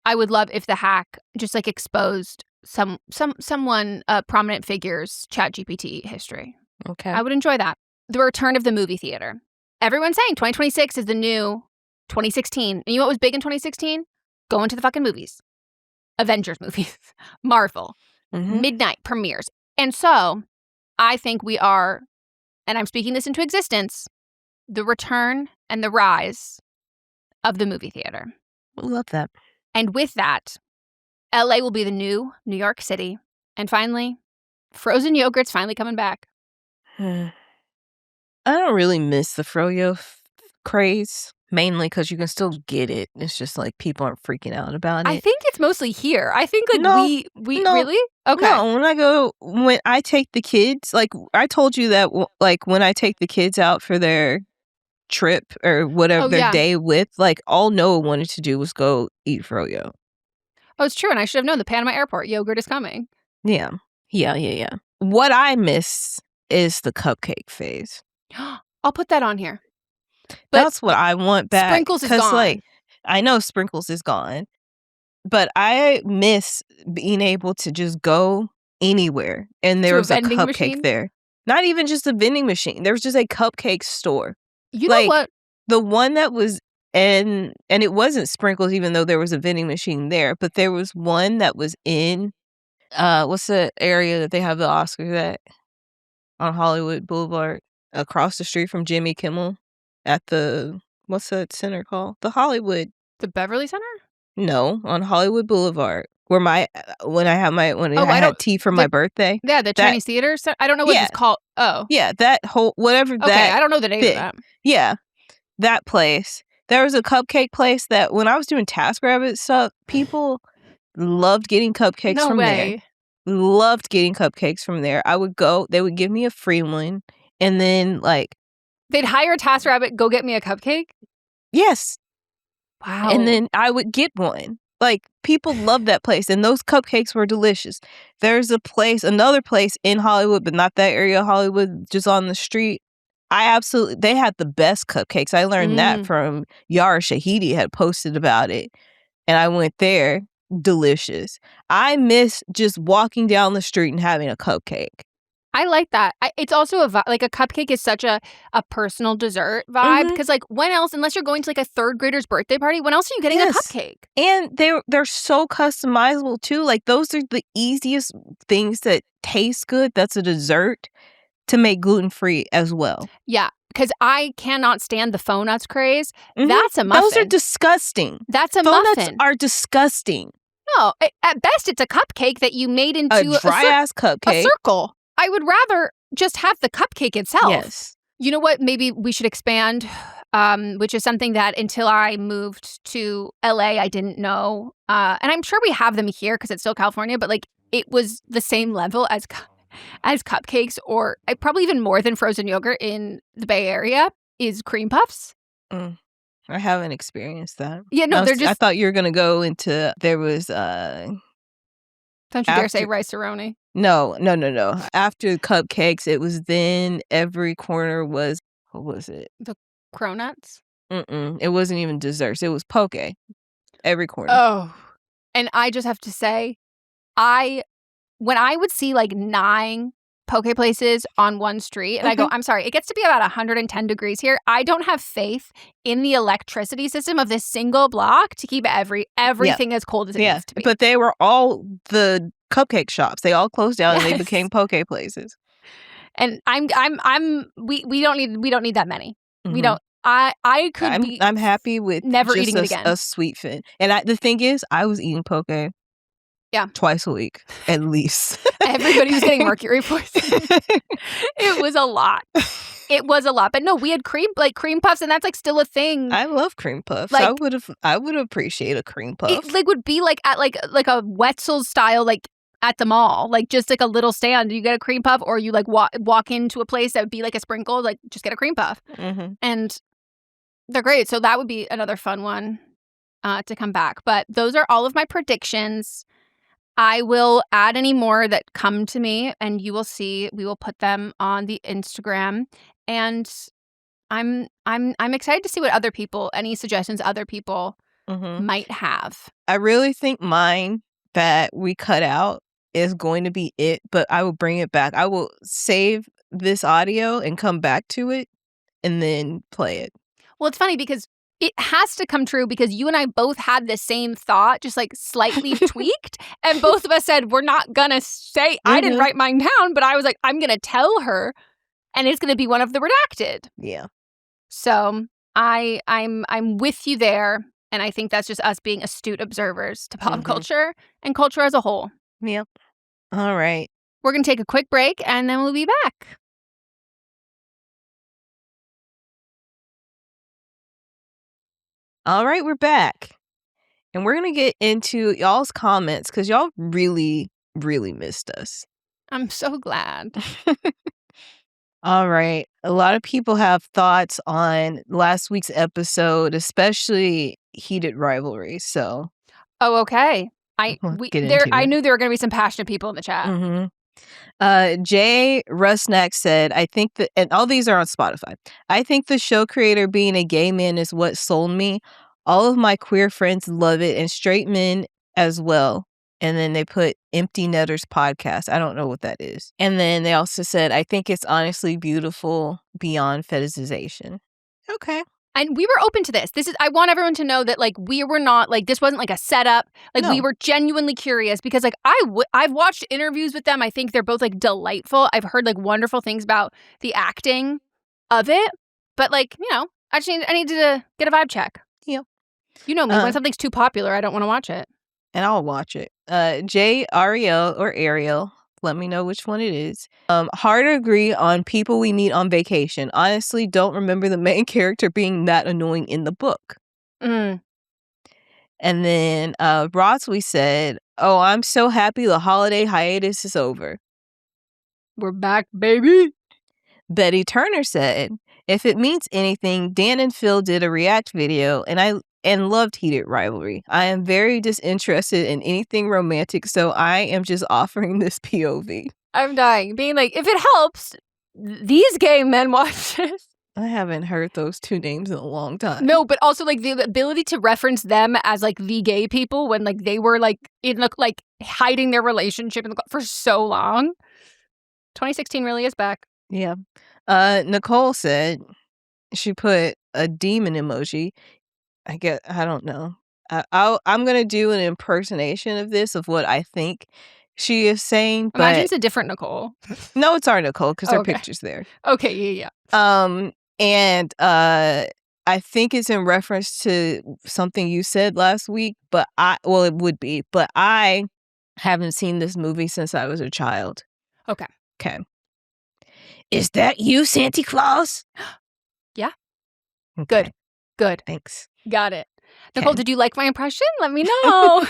I would love if the hack just like exposed someone, prominent figure's Chat GPT history. Okay. I would enjoy that. The return of the movie theater. Everyone's saying 2026 is the new 2016. And you know what was big in 2016? Going to the fucking movies. Avengers movies. Marvel. Midnight premieres. And so I think we are, and I'm speaking this into existence, the return and the rise of the movie theater. I love that. And with that, LA will be the new New York City. And finally, frozen yogurt's finally coming back. I don't really miss the froyo craze, mainly because you can still get it. It's just like people aren't freaking out about it. I think it's mostly here. I think like we really? Okay. No, when I take the kids, like I told you that like when I take the kids out for their trip or whatever their day with, like all Noah wanted to do was go eat froyo. Oh, it's true. And I should have known the Panama Airport yogurt is coming. Yeah. What I miss is the cupcake phase. I'll put that on here. But that's what I want back. Sprinkles is gone. Like, I know Sprinkles is gone. But I miss being able to just go anywhere and there was a cupcake machine? there. Not even just a vending machine. There was just a cupcake store. You know what? The one that was and it wasn't Sprinkles, even though there was a vending machine there, but there was one that was in what's the area that they have the Oscars at? On Hollywood Boulevard, across the street from Jimmy Kimmel at the, what's that center called? The Hollywood. The Beverly Center? No, on Hollywood Boulevard, where when I had tea for my birthday. Yeah, the Chinese Theater. I don't know what it's called. Oh. Yeah, that whole, whatever okay, that. I don't know the name of that. Yeah, that place. There was a cupcake place that when I was doing TaskRabbit stuff, people loved getting cupcakes from there. Loved getting cupcakes from there. I would go, they would give me a free one, and then they'd hire a TaskRabbit, go get me a cupcake? Yes. Wow. And then I would get one. People loved that place, and those cupcakes were delicious. There's another place in Hollywood, but not that area of Hollywood, just on the street. They had the best cupcakes. I learned that from Yara Shahidi had posted about it, and I went there. Delicious. I miss just walking down the street and having a cupcake. I like that. It's also a cupcake is such a personal dessert vibe because when else, unless you're going to a third grader's birthday party, when else are you getting a cupcake? And they're so customizable too. Those are the easiest things that taste good. That's a dessert to make gluten-free as well. Yeah. Because I cannot stand the faux nuts craze. That's a muffin. Those are disgusting. That's a faux muffin. Nuts are disgusting. No, at best, it's a cupcake that you made into a dry-ass cupcake. A circle. I would rather just have the cupcake itself. Yes. You know what? Maybe we should expand, which is something that until I moved to LA, I didn't know. And I'm sure we have them here because it's still California, but it was the same level as cupcakes, or probably even more than frozen yogurt in the Bay Area, is cream puffs. I haven't experienced that. Yeah, no, I thought you were going to go into, there was... Don't you dare say rice-a-roni. No. After cupcakes, it was then every corner was, what was it? The cronuts? It wasn't even desserts. It was poke. Every corner. Oh. And I just have to say, when I would see 9 poke places on one street, and I go, I'm sorry, it gets to be about 110 degrees here. I don't have faith in the electricity system of this single block to keep everything as cold as it needs to be. But they were all the cupcake shops. They all closed down and they became poke places. And we don't need that many. We don't. I'm happy with never eating it again. A sweet fin. And the thing is, I was eating poke. Yeah. Twice a week, at least. Everybody was getting mercury poisoning. It was a lot. But no, we had cream puffs, and that's still a thing. I love cream puffs. I would appreciate a cream puff. It would be at a Wetzel's style, at the mall, just a little stand. You get a cream puff, or you walk into a place that would be a sprinkle, just get a cream puff. And they're great. So that would be another fun one to come back. But those are all of my predictions. I will add any more that come to me, and you will see. We will put them on the Instagram, and I'm excited to see what any suggestions other people might have. I really think mine that we cut out is going to be it, but I will bring it back. I will save this audio and come back to it, and then play it. Well, it's funny because it has to come true because you and I both had the same thought, just slightly tweaked. And both of us said, we're not going to say, I didn't write mine down, but I was I'm going to tell her, and it's going to be one of the redacted. Yeah. So I'm with you there. And I think that's just us being astute observers to pop culture and culture as a whole. Yep. All right. We're going to take a quick break, and then we'll be back. All right, we're back. And we're going to get into y'all's comments because y'all really, really missed us. I'm so glad. All right. A lot of people have thoughts on last week's episode, especially Heated Rivalry. So. Oh, okay. I knew there were going to be some passionate people in the chat. Jay Rusnak said, I think that, and all these are on Spotify, I think the show creator being a gay man is what sold me. All of my queer friends love it, and straight men as well. And then they put Empty Netters Podcast. I don't know what that is. And then they also said, I think it's honestly beautiful beyond fetishization. Okay. And we were open to this. I want everyone to know that, like, we were not, like, this wasn't like a setup. Like, we were genuinely curious because, like, I've watched interviews with them. I think they're both, like, delightful. I've heard, like, wonderful things about the acting of it. But, like, you know, I need to get a vibe check. Yeah. You know me. When something's too popular, I don't want to watch it. And I'll watch it. J. Ariel, let me know which one it is. Hard to agree on people we meet on vacation. Honestly, don't remember the main character being that annoying in the book. Mm. And then Rosley said, oh, I'm so happy the holiday hiatus is over. We're back, baby. Betty Turner said, if it means anything, Dan and Phil did a react video and loved Heated Rivalry. I am very disinterested in anything romantic, so I am just offering this POV. I'm dying. Being like, if it helps, these gay men watch this. I haven't heard those two names in a long time. No, but also, like, the ability to reference them as, like, the gay people when, like, they were, like, hiding their relationship for so long. 2016 really is back. Yeah. Nicole said, she put a demon emoji. I don't know. I'm going to do an impersonation of this, of what I think she is saying. Imagine it's a different Nicole. No, it's our Nicole, because her picture's there. Okay, yeah. And I think it's in reference to something you said last week, but it would be, but I haven't seen this movie since I was a child. Okay. Is that you, Santa Claus? Yeah. Okay. Good. Thanks. Got it. Nicole, did you like my impression? Let me know.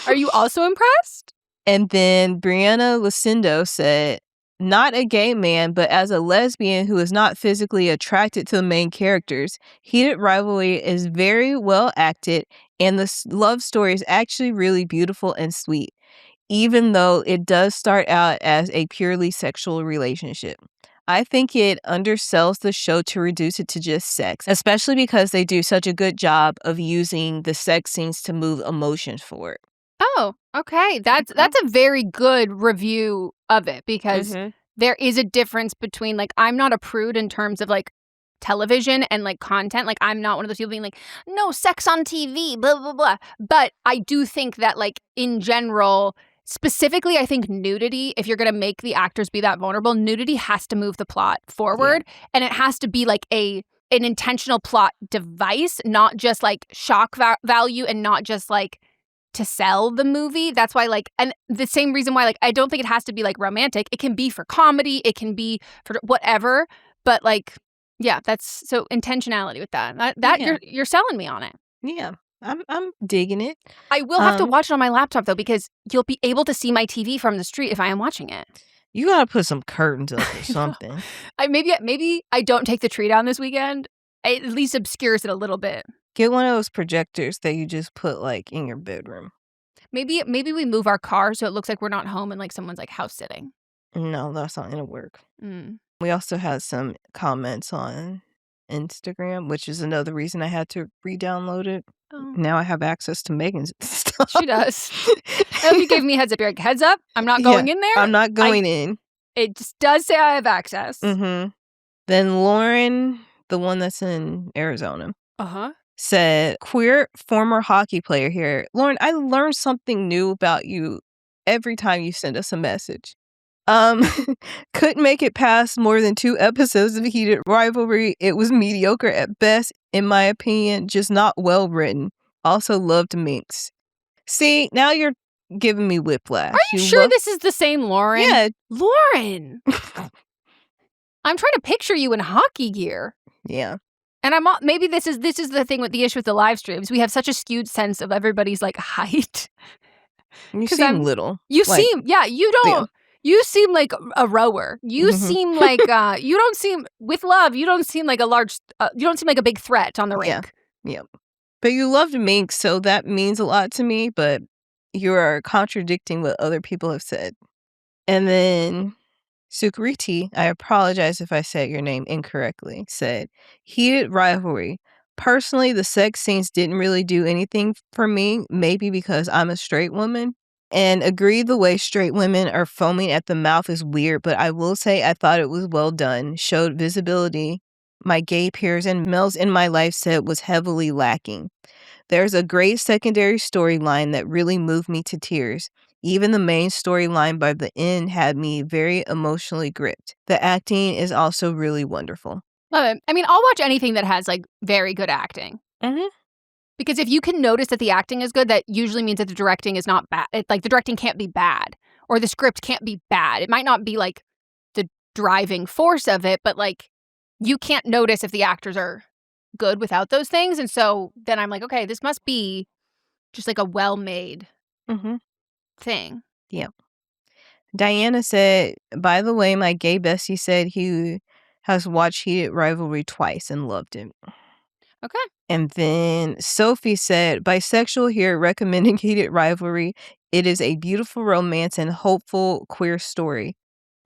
Are you also impressed? And then Brianna Lucindo said, not a gay man, but as a lesbian who is not physically attracted to the main characters, Heated Rivalry is very well acted, and the love story is actually really beautiful and sweet, even though it does start out as a purely sexual relationship. I think it undersells the show to reduce it to just sex, especially because they do such a good job of using the sex scenes to move emotion forward. Oh, okay. That's a very good review of it, because there is a difference between, like, I'm not a prude in terms of, like, television and, like, content. Like, I'm not one of those people being like, no sex on TV, blah, blah, blah. But I do think that, like, in general, specifically, I think nudity, if you're going to make the actors be that vulnerable, nudity has to move the plot forward. Yeah. And it has to be, like, an intentional plot device, not just, like, shock value and not just, like, to sell the movie. That's why, like, and the same reason why, like, I don't think it has to be, like, romantic. It can be for comedy. It can be for whatever. But, like, yeah, that's so intentionality with that. You're selling me on it. Yeah. I'm digging it. I will have to watch it on my laptop, though, because you'll be able to see my TV from the street if I am watching it. You gotta put some curtains up or something. Maybe I don't take the tree down this weekend. It at least obscures it a little bit. Get one of those projectors that you just put, like, in your bedroom. Maybe we move our car so it looks like we're not home and, like, someone's, like, house sitting. No, that's not gonna work. Mm. We also had some comments on Instagram, which is another reason I had to re-download it. Oh. Now I have access to Meghan's stuff. She does. And you gave me heads up. You're like, heads up, I'm not going in there. I'm not going in. It just does say I have access. Mm-hmm. Then Lauren, the one that's in Arizona, said, queer former hockey player here. Lauren, I learned something new about you every time you send us a message. Couldn't make it past more than 2 episodes of Heated Rivalry. It was mediocre at best, in my opinion, just not well written. Also loved Minx. See, now you're giving me whiplash. Are you sure this is the same Lauren? Yeah. Lauren! I'm trying to picture you in hockey gear. Yeah. And maybe this is the thing with the issue with the live streams. We have such a skewed sense of everybody's, like, height. You seem little. You seem, you don't. Yeah. You seem like a rower. You seem like, you don't seem, with love, you don't seem like a large, you don't seem like a big threat on the rink. Yeah. But you loved Minx, so that means a lot to me, but you are contradicting what other people have said. And then Sukriti, I apologize if I said your name incorrectly, said, Heated Rivalry. Personally, the sex scenes didn't really do anything for me, maybe because I'm a straight woman. And agree, the way straight women are foaming at the mouth is weird, but I will say I thought it was well done, showed visibility. My gay peers and males in my life said was heavily lacking. There's a great secondary storyline that really moved me to tears. Even the main storyline by the end had me very emotionally gripped. The acting is also really wonderful. Love it. I mean, I'll watch anything that has like very good acting. Mm-hmm. Because if you can notice that the acting is good, that usually means that the directing is not bad. Like the directing can't be bad, or the script can't be bad. It might not be like the driving force of it, but like you can't notice if the actors are good without those things. And so then I'm like, okay, this must be just like a well-made thing. Yeah. Diana said, by the way, my gay bestie said he has watched Heated Rivalry twice and loved it. Okay. And then Sophie said, bisexual here recommending Heated Rivalry. It is a beautiful romance and hopeful queer story.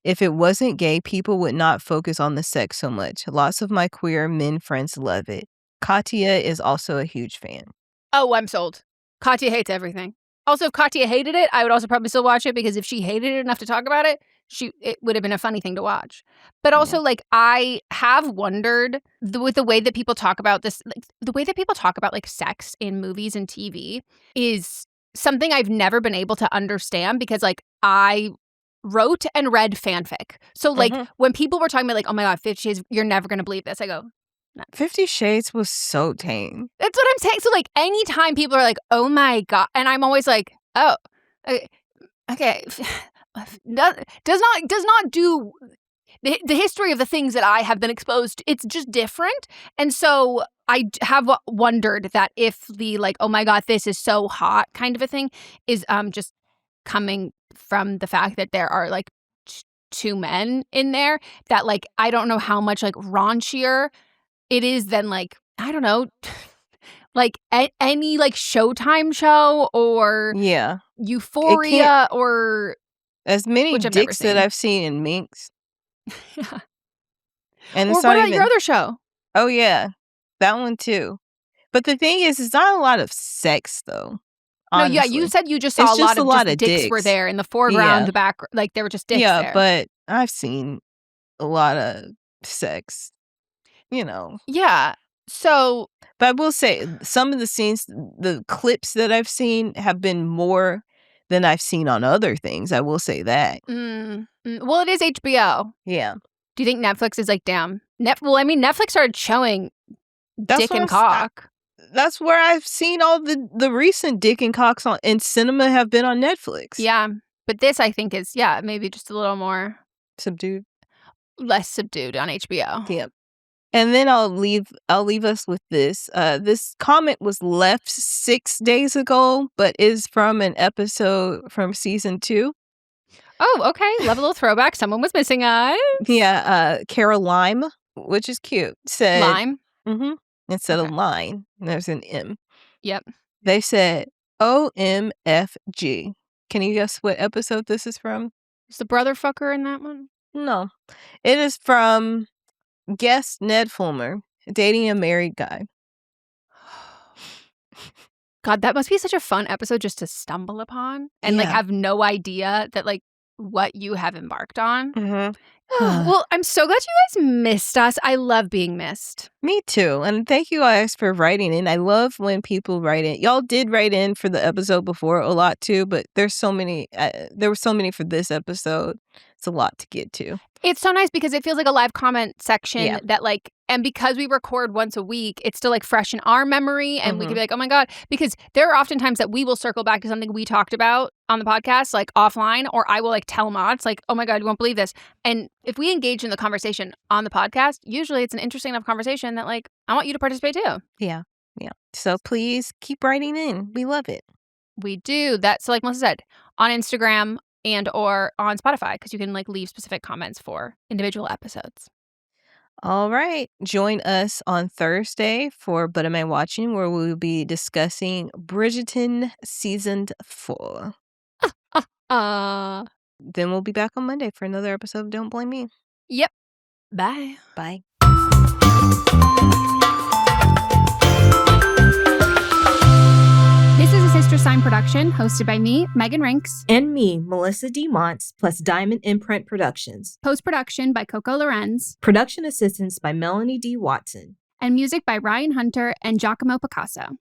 If it wasn't gay, people would not focus on the sex so much. Lots of my queer men friends love it. Katya is also a huge fan. Oh, I'm sold. Katya hates everything. Also, if Katya hated it, I would also probably still watch it, because if she hated it enough to talk about it, it would have been a funny thing to watch. But also, like, I have wondered with the way that people talk about this, like, the way that people talk about like sex in movies and TV is something I've never been able to understand, because like I wrote and read fanfic. So like when people were talking about like, oh my God, 50 Shades, you're never going to believe this. I go, 50 Shades was so tame. That's what I'm saying. So like anytime people are like, oh my God, and I'm always like, oh, okay. Does not do the history of the things that I have been exposed to. It's just different. And so I have wondered that if the like, oh my God, this is so hot kind of a thing is just coming from the fact that there are like two men in there, that like I don't know how much like raunchier it is than like, I don't know, like any like Showtime show or Euphoria or as many dicks that I've seen in Minx. Yeah. And or what about your other show? Oh yeah, that one too. But the thing is, it's not a lot of sex though. Honestly. No, yeah, you said you just saw a lot of dicks were there in the foreground, the back, like there were just dicks there. Yeah, but I've seen a lot of sex. You know. Yeah. So, but I will say some of the scenes, the clips that I've seen have been more than I've seen on other things. I will say that. Well, it is HBO. Yeah. Do you think Netflix is like, damn? Well, I mean, Netflix started showing dick and cock. That's where I've seen all the recent dick and cocks in cinema have been on Netflix. Yeah. But this, I think, is, maybe just a little more subdued. Less subdued on HBO. Yeah. And then I'll leave us with this. This comment was left 6 days ago, but is from an episode from season 2. Oh, okay. Love a little throwback. Someone was missing us. Yeah, Cara Lime, which is cute, said Lime. Instead of line, there's an M. Yep. They said OMFG. Can you guess what episode this is from? Is the brother fucker in that one? No, it is from guest Ned Fulmer dating a married guy. God, that must be such a fun episode just to stumble upon and like have no idea that like what you have embarked on. Well, I'm so glad you guys missed us. I love being missed. Me too. And thank you guys for writing in. I love when people write in. Y'all did write in for the episode before a lot too, but there's so many. There were so many for this episode. It's a lot to get to. It's so nice because it feels like a live comment section that like, and because we record once a week, it's still like fresh in our memory and we can be like, oh my God, because there are often times that we will circle back to something we talked about on the podcast, like offline, or I will like tell mods like, oh my God, you won't believe this. And if we engage in the conversation on the podcast, usually it's an interesting enough conversation that like, I want you to participate too. Yeah. Yeah. So please keep writing in. We love it. We do. So like Melissa said, on Instagram and or on Spotify, because you can like leave specific comments for individual episodes. All right. Join us on Thursday for But Am I Watching, where we will be discussing Bridgerton Season 4. Then we'll be back on Monday for another episode of Don't Blame Me. Yep. Bye. Bye. Signature Sign production, hosted by me, Megan Rinks. And me, Melissa D. Montz, plus Diamond Imprint Productions. Post-production by Coco Lorenz. Production assistance by Melanie D. Watson. And music by Ryan Hunter and Giacomo Picasso.